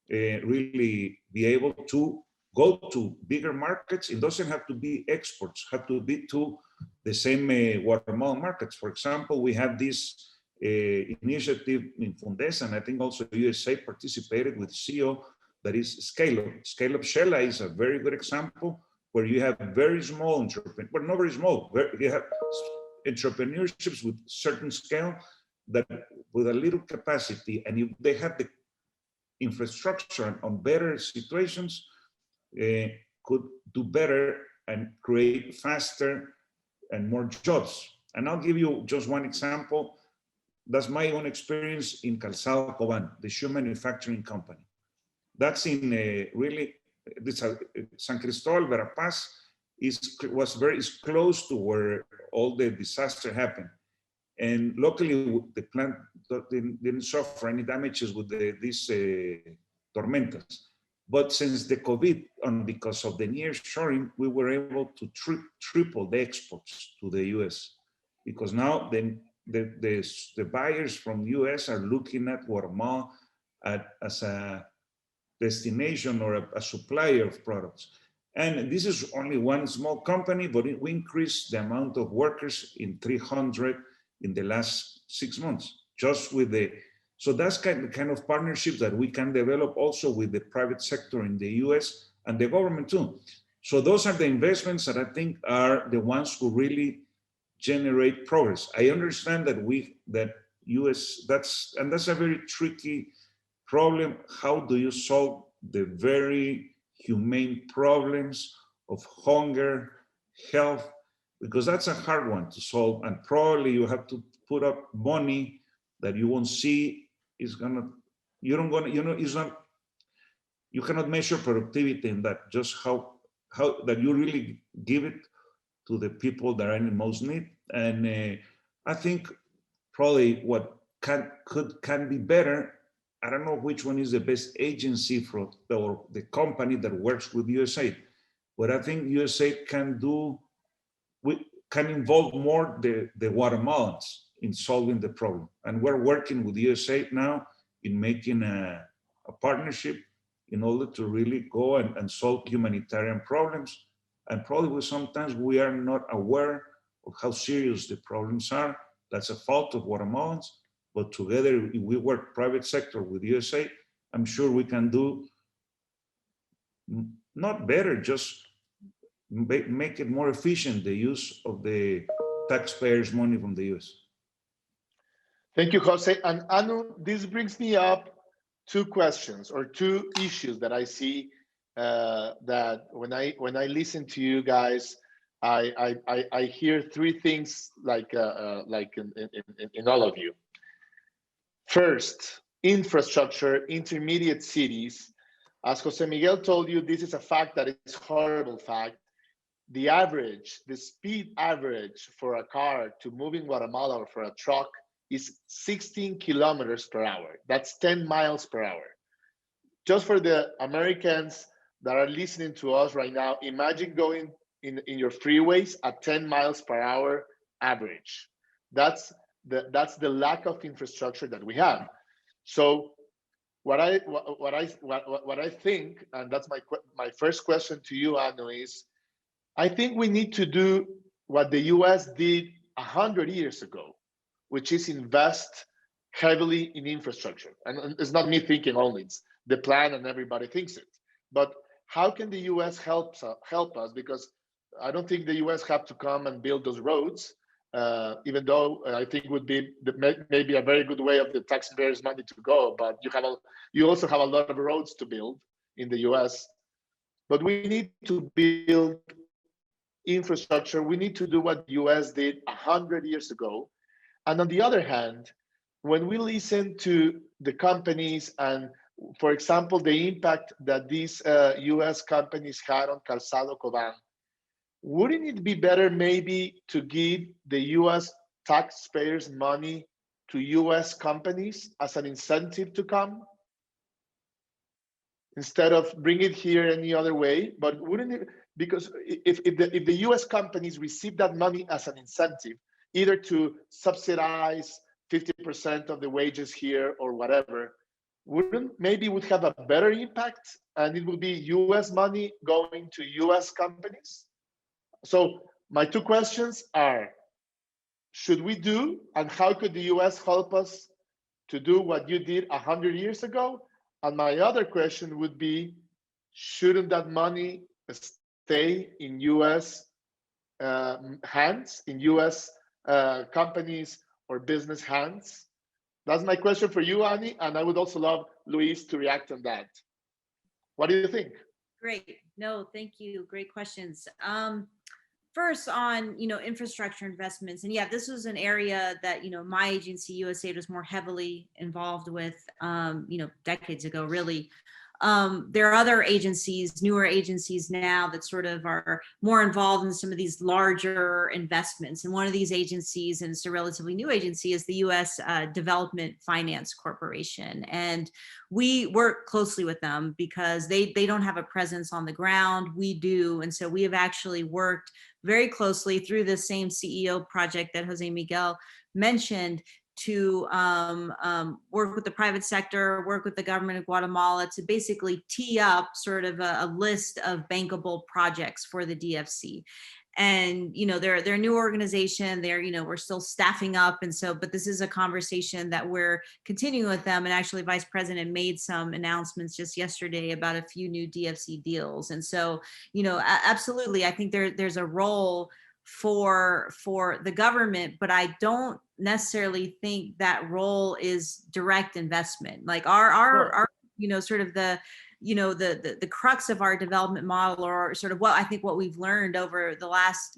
really be able to go to bigger markets. It doesn't have to be exports, have to be to the same Guatemalan markets. For example, we have this initiative in Fundes, and I think also USA participated with CEO, that is Scale Up. Scale Up Shela is a very good example where you have very small entrepreneurs, but not very small, you have entrepreneurships with certain scale that with a little capacity, and if they have the infrastructure on better situations, could do better and create faster and more jobs. And I'll give you just one example. That's my own experience in Calzado Coban, the shoe manufacturing company. That's in really, this San Cristobal, Verapaz is close to where all the disaster happened. And luckily, the plant didn't suffer any damages with these tormentas. But since the COVID, and because of the nearshoring, we were able to triple the exports to the US. Because now the buyers from the US are looking at Guatemala as a destination or a supplier of products. And this is only one small company, but we increased the amount of workers in 300 in the last 6 months, just with the, so that's kind of partnerships that we can develop also with the private sector in the US and the government too. So those are the investments that I think are the ones who really generate progress. I understand that US, that's a very tricky problem. How do you solve the very humane problems of hunger, health? Because that's a hard one to solve, and probably you have to put up money that you won't see is gonna, you cannot measure productivity in that, just how that you really give it to the people that are in the most need. And I think probably what can be better, I don't know which one is the best agency for the company that works with USAID, but I think USAID can involve more the Guatemalans in solving the problem. And we're working with USAID now in making a partnership in order to really go and solve humanitarian problems. And probably sometimes we are not aware of how serious the problems are. That's a fault of Guatemalans. But together, if we work private sector with USA, I'm sure we can do not better, just make it more efficient, the use of the taxpayers' money from the US. Thank you, Jose. And Anu, this brings me up two questions or two issues that I see that when I listen to you guys, I hear three things like in all of you. First, infrastructure, intermediate cities. As Jose Miguel told you, this is a fact that is a horrible fact. The speed average for a car to move in Guatemala or for a truck is 16 kilometers per hour. That's 10 miles per hour. Just for the Americans that are listening to us right now, imagine going in your freeways at 10 miles per hour average. That's that's the lack of infrastructure that we have. So what I think, and that's my first question to you, Anu, is I think we need to do what the US did 100 years ago, which is invest heavily in infrastructure. And it's not me thinking only, it's the plan and everybody thinks it. But how can the US help us? Because I don't think the US have to come and build those roads, even though I think it would be maybe a very good way of the taxpayers' money to go. But you also have a lot of roads to build in the US. But we need to build infrastructure. We need to do what the US did 100 years ago. And on the other hand, when we listen to the companies and, for example, the impact that these US companies had on Calzado Coban, wouldn't it be better maybe to give the US taxpayers money to US companies as an incentive to come? Instead of bring it here any other way? But wouldn't it, because if the US companies receive that money as an incentive, either to subsidize 50% of the wages here or whatever, maybe would have a better impact, and it would be US money going to US companies? So my two questions are, should we do, and how could the US help us to do what you did 100 years ago? And my other question would be, shouldn't that money stay in US hands, in US companies or business hands? That's my question for you, Annie, and I would also love Louise to react on that. What do you think? Great. No, thank you. Great questions. First on, infrastructure investments. And yeah, this was an area that, my agency, USAID, was more heavily involved with, decades ago, really. There are other agencies, newer agencies now that sort of are more involved in some of these larger investments. And one of these agencies, and it's a relatively new agency, is the U.S. Development Finance Corporation. And we work closely with them because they don't have a presence on the ground. We do. And so we have actually worked very closely through the same CEO project that Jose Miguel mentioned to work with the private sector, work with the government of Guatemala to basically tee up sort of a list of bankable projects for the DFC. And, they're a new organization. We're still staffing up. And so, but this is a conversation that we're continuing with them. And actually, Vice President made some announcements just yesterday about a few new DFC deals. And so, absolutely, I think there's a role for the government, but I don't necessarily think that role is direct investment. Like our sort of the crux of our development model, or sort of what we've learned over the last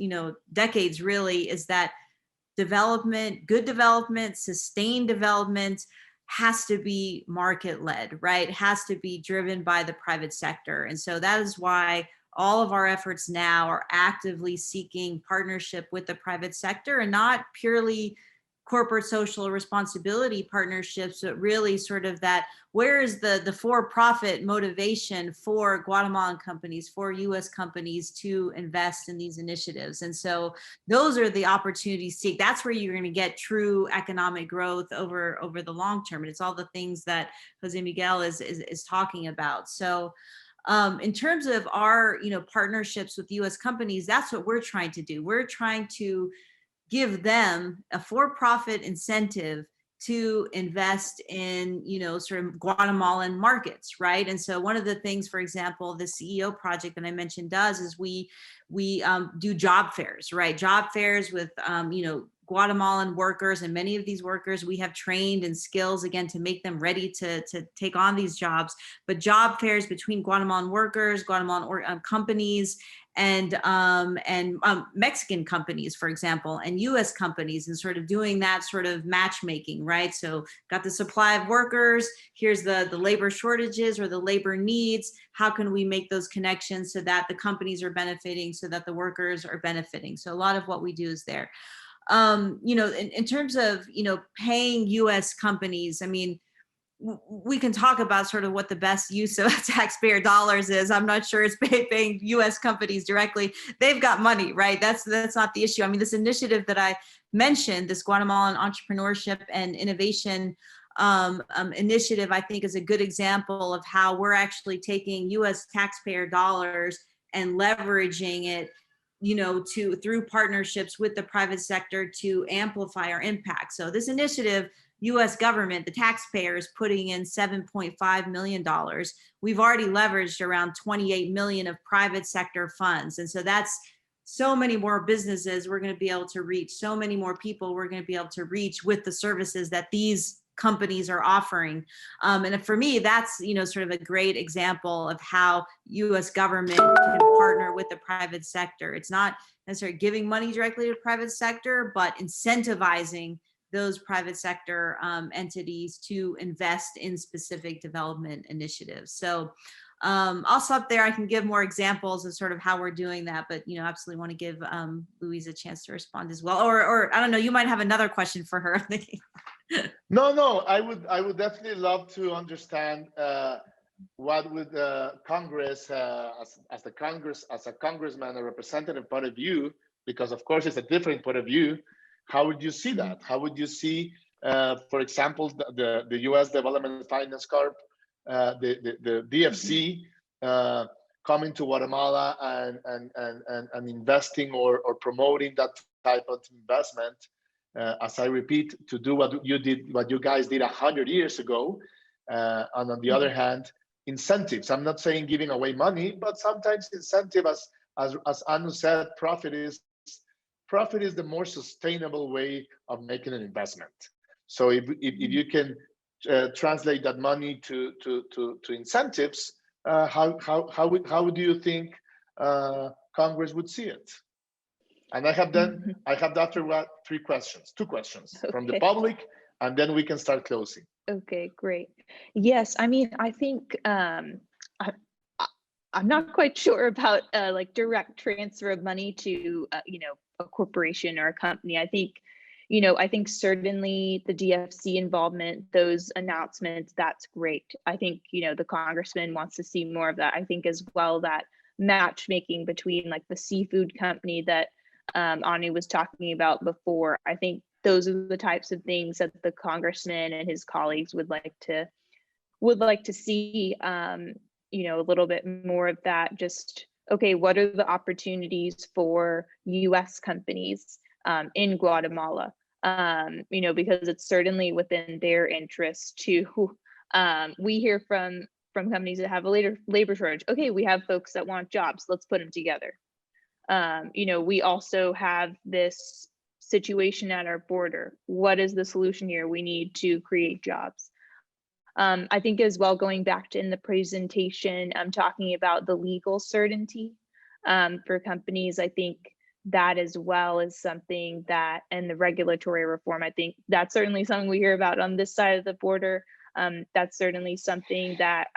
decades really, is that good development, sustained development has to be market led, right? It has to be driven by the private sector. And so that is why all of our efforts now are actively seeking partnership with the private sector, and not purely corporate social responsibility partnerships, but really sort of that, where is the for-profit motivation for Guatemalan companies, for US companies to invest in these initiatives? And so those are the opportunities to seek. That's where you're going to get true economic growth over the long term. And it's all the things that Jose Miguel is talking about. So in terms of our, partnerships with US companies, that's what we're trying to do. We're trying to give them a for-profit incentive to invest in, sort of Guatemalan markets, right? And so one of the things, for example, the CEO project that I mentioned does is we do job fairs, right? Job fairs with, Guatemalan workers, and many of these workers we have trained in skills, again, to make them ready to take on these jobs. But job fairs between Guatemalan workers, Guatemalan companies, and Mexican companies, for example, and US companies, and sort of doing that sort of matchmaking, right? So got the supply of workers, here's the labor shortages or the labor needs. How can we make those connections so that the companies are benefiting, so that the workers are benefiting? So a lot of what we do is there. In terms of, paying US companies, I mean, we can talk about sort of what the best use of taxpayer dollars is. I'm not sure it's paying U.S. companies directly. They've got money, right? That's not the issue. I mean, this initiative that I mentioned, this Guatemalan Entrepreneurship and Innovation initiative, I think is a good example of how we're actually taking U.S. taxpayer dollars and leveraging it, through partnerships with the private sector to amplify our impact. So this initiative, U.S. government, the taxpayers putting in $7.5 million. We've already leveraged around 28 million of private sector funds. And so that's so many more businesses we're going to be able to reach, so many more people we're going to be able to reach with the services that these companies are offering. And for me, that's, sort of a great example of how U.S. government can partner with the private sector. It's not necessarily giving money directly to the private sector, but incentivizing those private sector entities to invest in specific development initiatives. So I'll stop there. I can give more examples of sort of how we're doing that, but absolutely want to give Louise a chance to respond as well. Or I don't know, you might have another question for her. No, I would definitely love to understand what would Congress, as a congressman, a representative point of view, because of course it's a different point of view. How would you see that? How would you see, for example, the U.S. Development Finance Corp, the DFC, coming to Guatemala and investing or promoting that type of investment? As I repeat, to do what you guys did 100 years ago, and on the other hand, incentives. I'm not saying giving away money, but sometimes incentive, as Anu said, profit is the more sustainable way of making an investment. So if you can translate that money to incentives, how do you think Congress would see it? And I have after what, two questions okay, from the public, and then we can start closing. Okay, great. Yes, I mean, I think I'm not quite sure about like direct transfer of money to a corporation or a company. I think certainly the DFC involvement, those announcements, that's great. I think the congressman wants to see more of that. I think as well that matchmaking between like the seafood company that Anu was talking about before. I think those are the types of things that the congressman and his colleagues would like to see. A little bit more of that. Just okay, what are the opportunities for U.S. companies in Guatemala? Because it's certainly within their interest to. We hear from companies that have a labor shortage. Okay, we have folks that want jobs. Let's put them together. We also have this situation at our border. What is the solution here? We need to create jobs. I think as well, going back to in the presentation, I'm talking about the legal certainty for companies. I think that as well is something that, and the regulatory reform, I think that's certainly something we hear about on this side of the border. That's certainly something that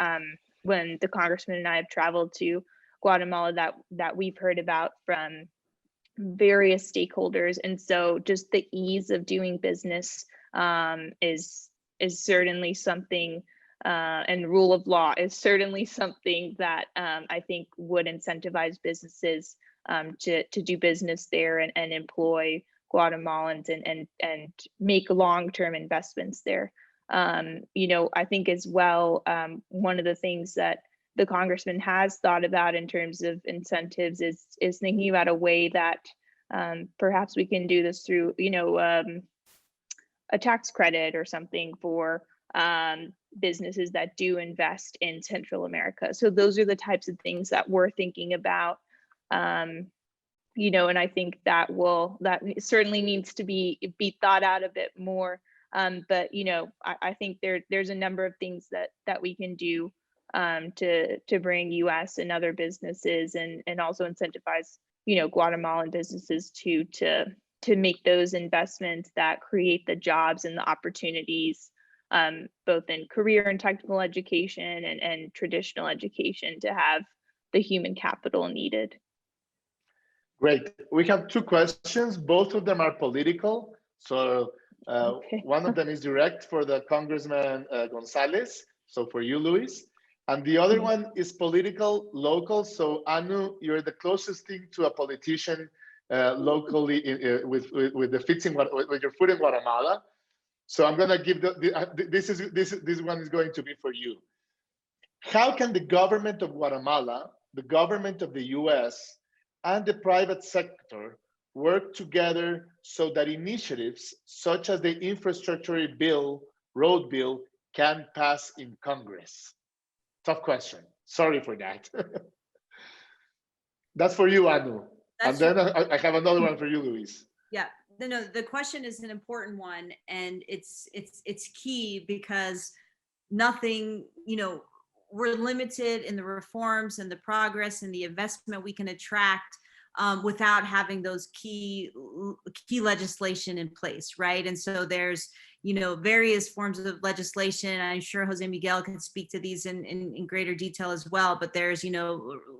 when the congressman and I have traveled to Guatemala that we've heard about from various stakeholders. And so just the ease of doing business is certainly something, and rule of law is certainly something that I think would incentivize businesses to do business there and employ Guatemalans and make long-term investments there. I think as well, one of the things that the congressman has thought about in terms of incentives is thinking about a way that perhaps we can do this through, a tax credit or something for businesses that do invest in Central America. So those are the types of things that we're thinking about, and I think that certainly needs to be thought out a bit more. But I think there's a number of things that we can do to bring U.S. and other businesses and also incentivize Guatemalan businesses to make those investments that create the jobs and the opportunities, both in career and technical education and traditional education, to have the human capital needed. Great. We have two questions. Both of them are political. So Okay. One of them is direct for the Congressman Gonzalez, so for you, Luis. And the other one is political, local. So Anu, you're the closest thing to a politician locally with the fits in with your foot in Guatemala. So I'm gonna give this one is going to be for you. How can the government of Guatemala, the government of the US, and the private sector work together so that initiatives such as the infrastructure bill, road bill, can pass in Congress? Tough question. Sorry for that. That's for you, Anu. And then I have another one for you, Luis. Yeah, no, the question is an important one, and it's key because nothing, we're limited in the reforms and the progress and the investment we can attract without having those key legislation in place, right? And so there's various forms of legislation. I'm sure Jose Miguel can speak to these in greater detail as well, but there's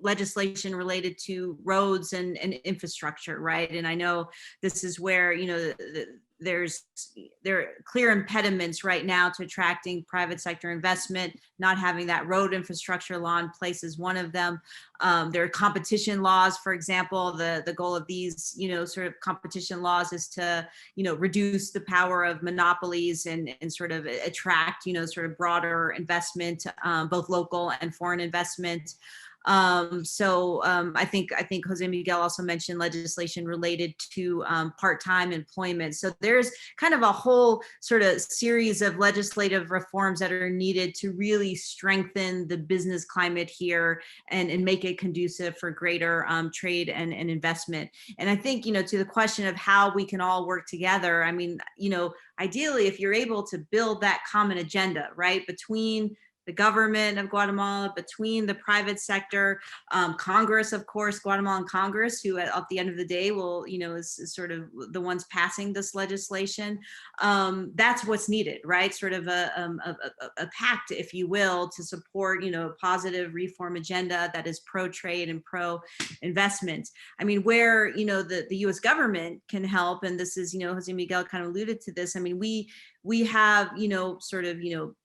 legislation related to roads and infrastructure, right? And I know this is where there are clear impediments right now to attracting private sector investment. Not having that road infrastructure law in place is one of them. There are competition laws, for example. The goal of these, sort of competition laws is to, reduce the power of monopolies and sort of attract, sort of broader investment, both local and foreign investment. I think Jose Miguel also mentioned legislation related to part-time employment. So there's kind of a whole sort of series of legislative reforms that are needed to really strengthen the business climate here and make it conducive for greater trade and investment. And I think, to the question of how we can all work together, I mean, ideally, if you're able to build that common agenda, right, between the government of Guatemala, between the private sector, Congress, of course, Guatemalan Congress, who at the end of the day will, is sort of the ones passing this legislation. That's what's needed, right? Sort of a pact, if you will, to support, a positive reform agenda that is pro-trade and pro-investment. I mean, where, the U.S. government can help, and this is, Jose Miguel kind of alluded to this. I mean, we have, sort of,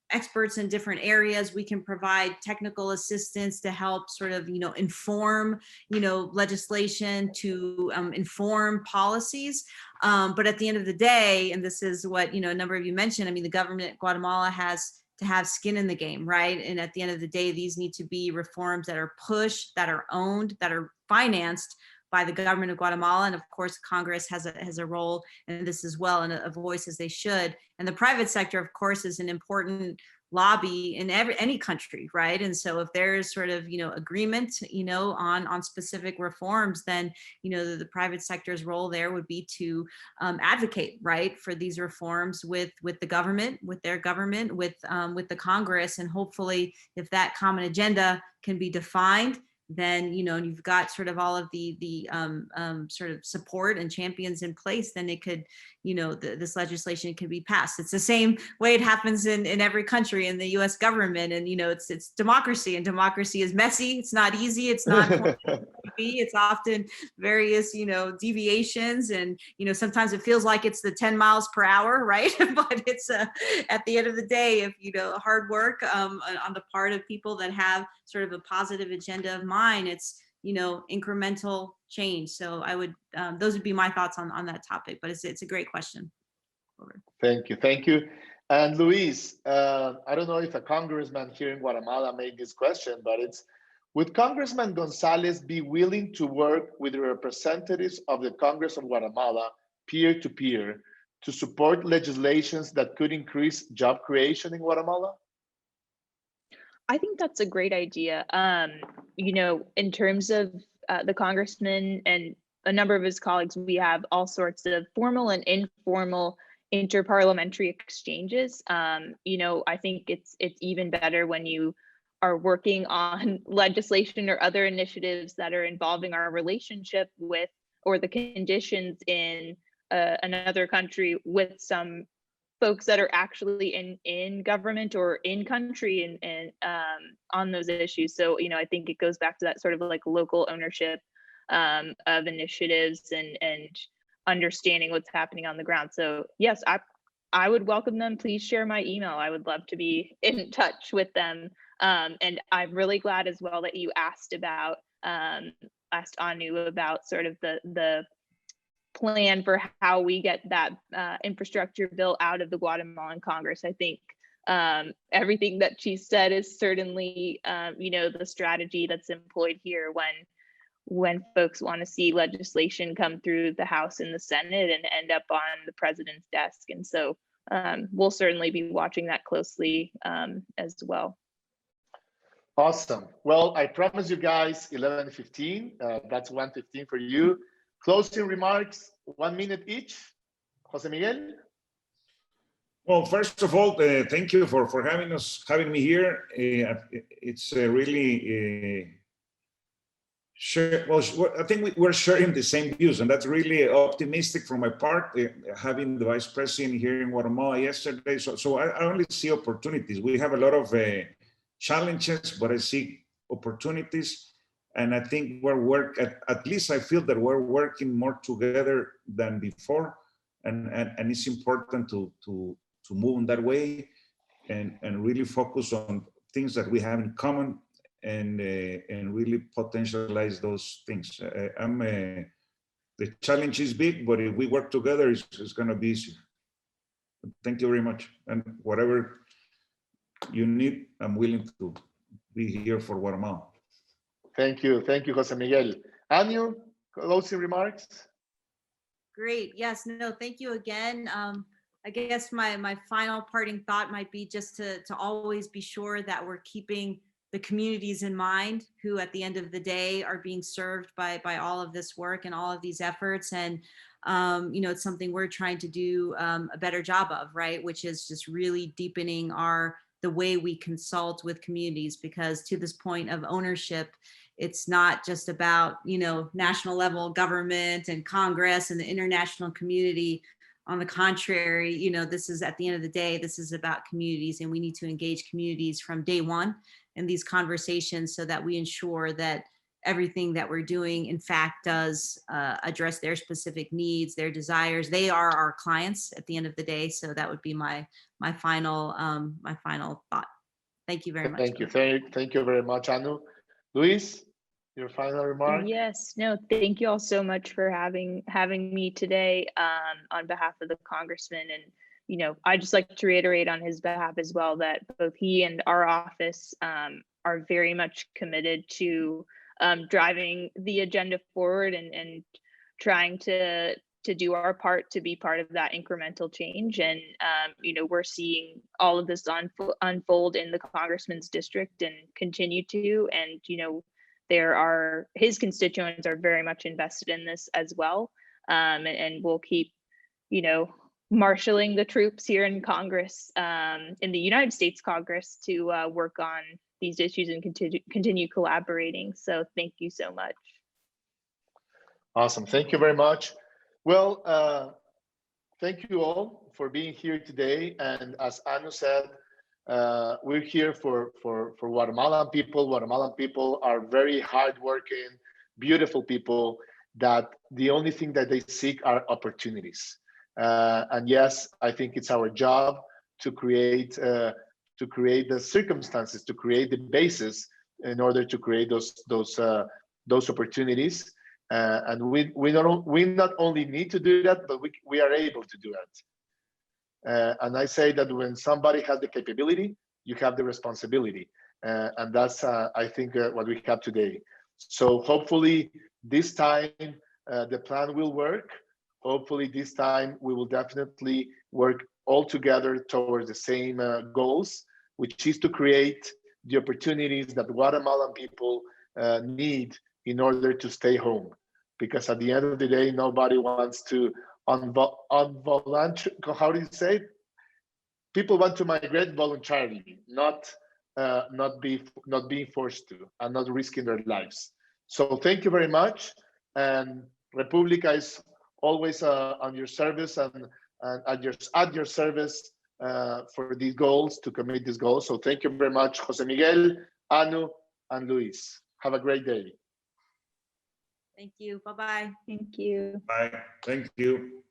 experts in different areas. We can provide technical assistance to help sort of, inform, legislation, to inform policies. But at the end of the day, and this is what, a number of you mentioned, I mean, the government of Guatemala has to have skin in the game, right? And at the end of the day, these need to be reforms that are pushed, that are owned, that are financed by the government of Guatemala. And of course, Congress has a role in this as well, and a voice as they should. And the private sector, of course, is an important lobby in any country, right? And so if there's sort of, agreement, on specific reforms, then, the private sector's role there would be to advocate, right, for these reforms with the government, with their government, with the Congress. And hopefully, if that common agenda can be defined, then, you've got sort of all of the sort of support and champions in place, then it could, this legislation can be passed. It's the same way it happens in every country in the US government. And, it's democracy, and democracy is messy. It's not easy. It's not it's often various, deviations. And, sometimes it feels like it's the 10 miles per hour, right? But it's at the end of the day, if, hard work on the part of people that have sort of a positive agenda of mind, it's, incremental change. So I would, those would be my thoughts on that topic, but it's a great question. Over. Thank you. And Luis, I don't know if a congressman here in Guatemala made this question, but would Congressman Gonzalez be willing to work with the representatives of the Congress of Guatemala peer-to-peer to support legislations that could increase job creation in Guatemala? I think that's a great idea. In terms of the congressman and a number of his colleagues, we have all sorts of formal and informal interparliamentary exchanges. I think it's even better when you are working on legislation or other initiatives that are involving our relationship with, or the conditions in another country with some folks that are actually in government or in country and on those issues. So, I think it goes back to that sort of like local ownership of initiatives and understanding what's happening on the ground. So yes, I would welcome them. Please share my email. I would love to be in touch with them. And I'm really glad as well that you asked Anu about sort of the plan for how we get that infrastructure bill out of the Guatemalan Congress. I think everything that she said is certainly, the strategy that's employed here when folks want to see legislation come through the House and the Senate and end up on the president's desk. And so we'll certainly be watching that closely as well. Awesome. Well, I promise you guys 11:15. That's 1:15 for you. Closing remarks, 1 minute each. José Miguel. Well, first of all, thank you for having me here. It's really well, I think we're sharing the same views, and that's really optimistic from my part. Having the vice president here in Guatemala yesterday, so I only see opportunities. We have a lot of challenges, but I see opportunities, and I think at least I feel that we're working more together than before, and it's important to move in that way, and really focus on things that we have in common, and really potentialize those things. The challenge is big, but if we work together, it's going to be easier. Thank you very much, and whatever you need, I'm willing to be here for Guatemala. Thank you, José Miguel. Anu, closing remarks. Great. Yes. No. Thank you again. I guess my final parting thought might be just to always be sure that we're keeping the communities in mind, who at the end of the day are being served by all of this work and all of these efforts. And it's something we're trying to do a better job of, right? Which is just really deepening the way we consult with communities, because to this point of ownership, it's not just about, national level government and Congress and the international community. On the contrary, this is, at the end of the day, this is about communities, and we need to engage communities from day one in these conversations so that we ensure that everything that we're doing, in fact, does address their specific needs, their desires. They are our clients at the end of the day. So that would be my final thought. Thank you very much. Thank you. Thank you very much, Anu. Luis, your final remark? Yes, no, thank you all so much for having me today on behalf of the congressman. And, I just like to reiterate on his behalf as well that both he and our office are very much committed to driving the agenda forward and trying to do our part to be part of that incremental change. And, we're seeing all of this unfold in the congressman's district and continue to, and, his constituents are very much invested in this as well. And we'll keep, marshaling the troops here in Congress, in the United States Congress, to work on these issues and continue collaborating. So thank you so much. Awesome. Thank you very much. Well, thank you all for being here today. And as Anu said, we're here for Guatemalan people. Guatemalan people are very hardworking, beautiful people that the only thing that they seek are opportunities. And yes, I think it's our job to create the circumstances, to create the basis in order to create those opportunities. And we not only need to do that, but we are able to do that. And I say that when somebody has the capability, you have the responsibility. And that's, I think, what we have today. So hopefully this time the plan will work. Hopefully this time we will definitely work all together towards the same goals, which is to create the opportunities that Guatemalan people need in order to stay home. Because at the end of the day, nobody wants to how do you say? People want to migrate voluntarily, not being forced to, and not risking their lives. So thank you very much. And República is always on your service and at your service for these goals, to commit these goals. So thank you very much, José Miguel, Anu, and Luis. Have a great day. Thank you. Bye-bye. Thank you. Bye. Thank you.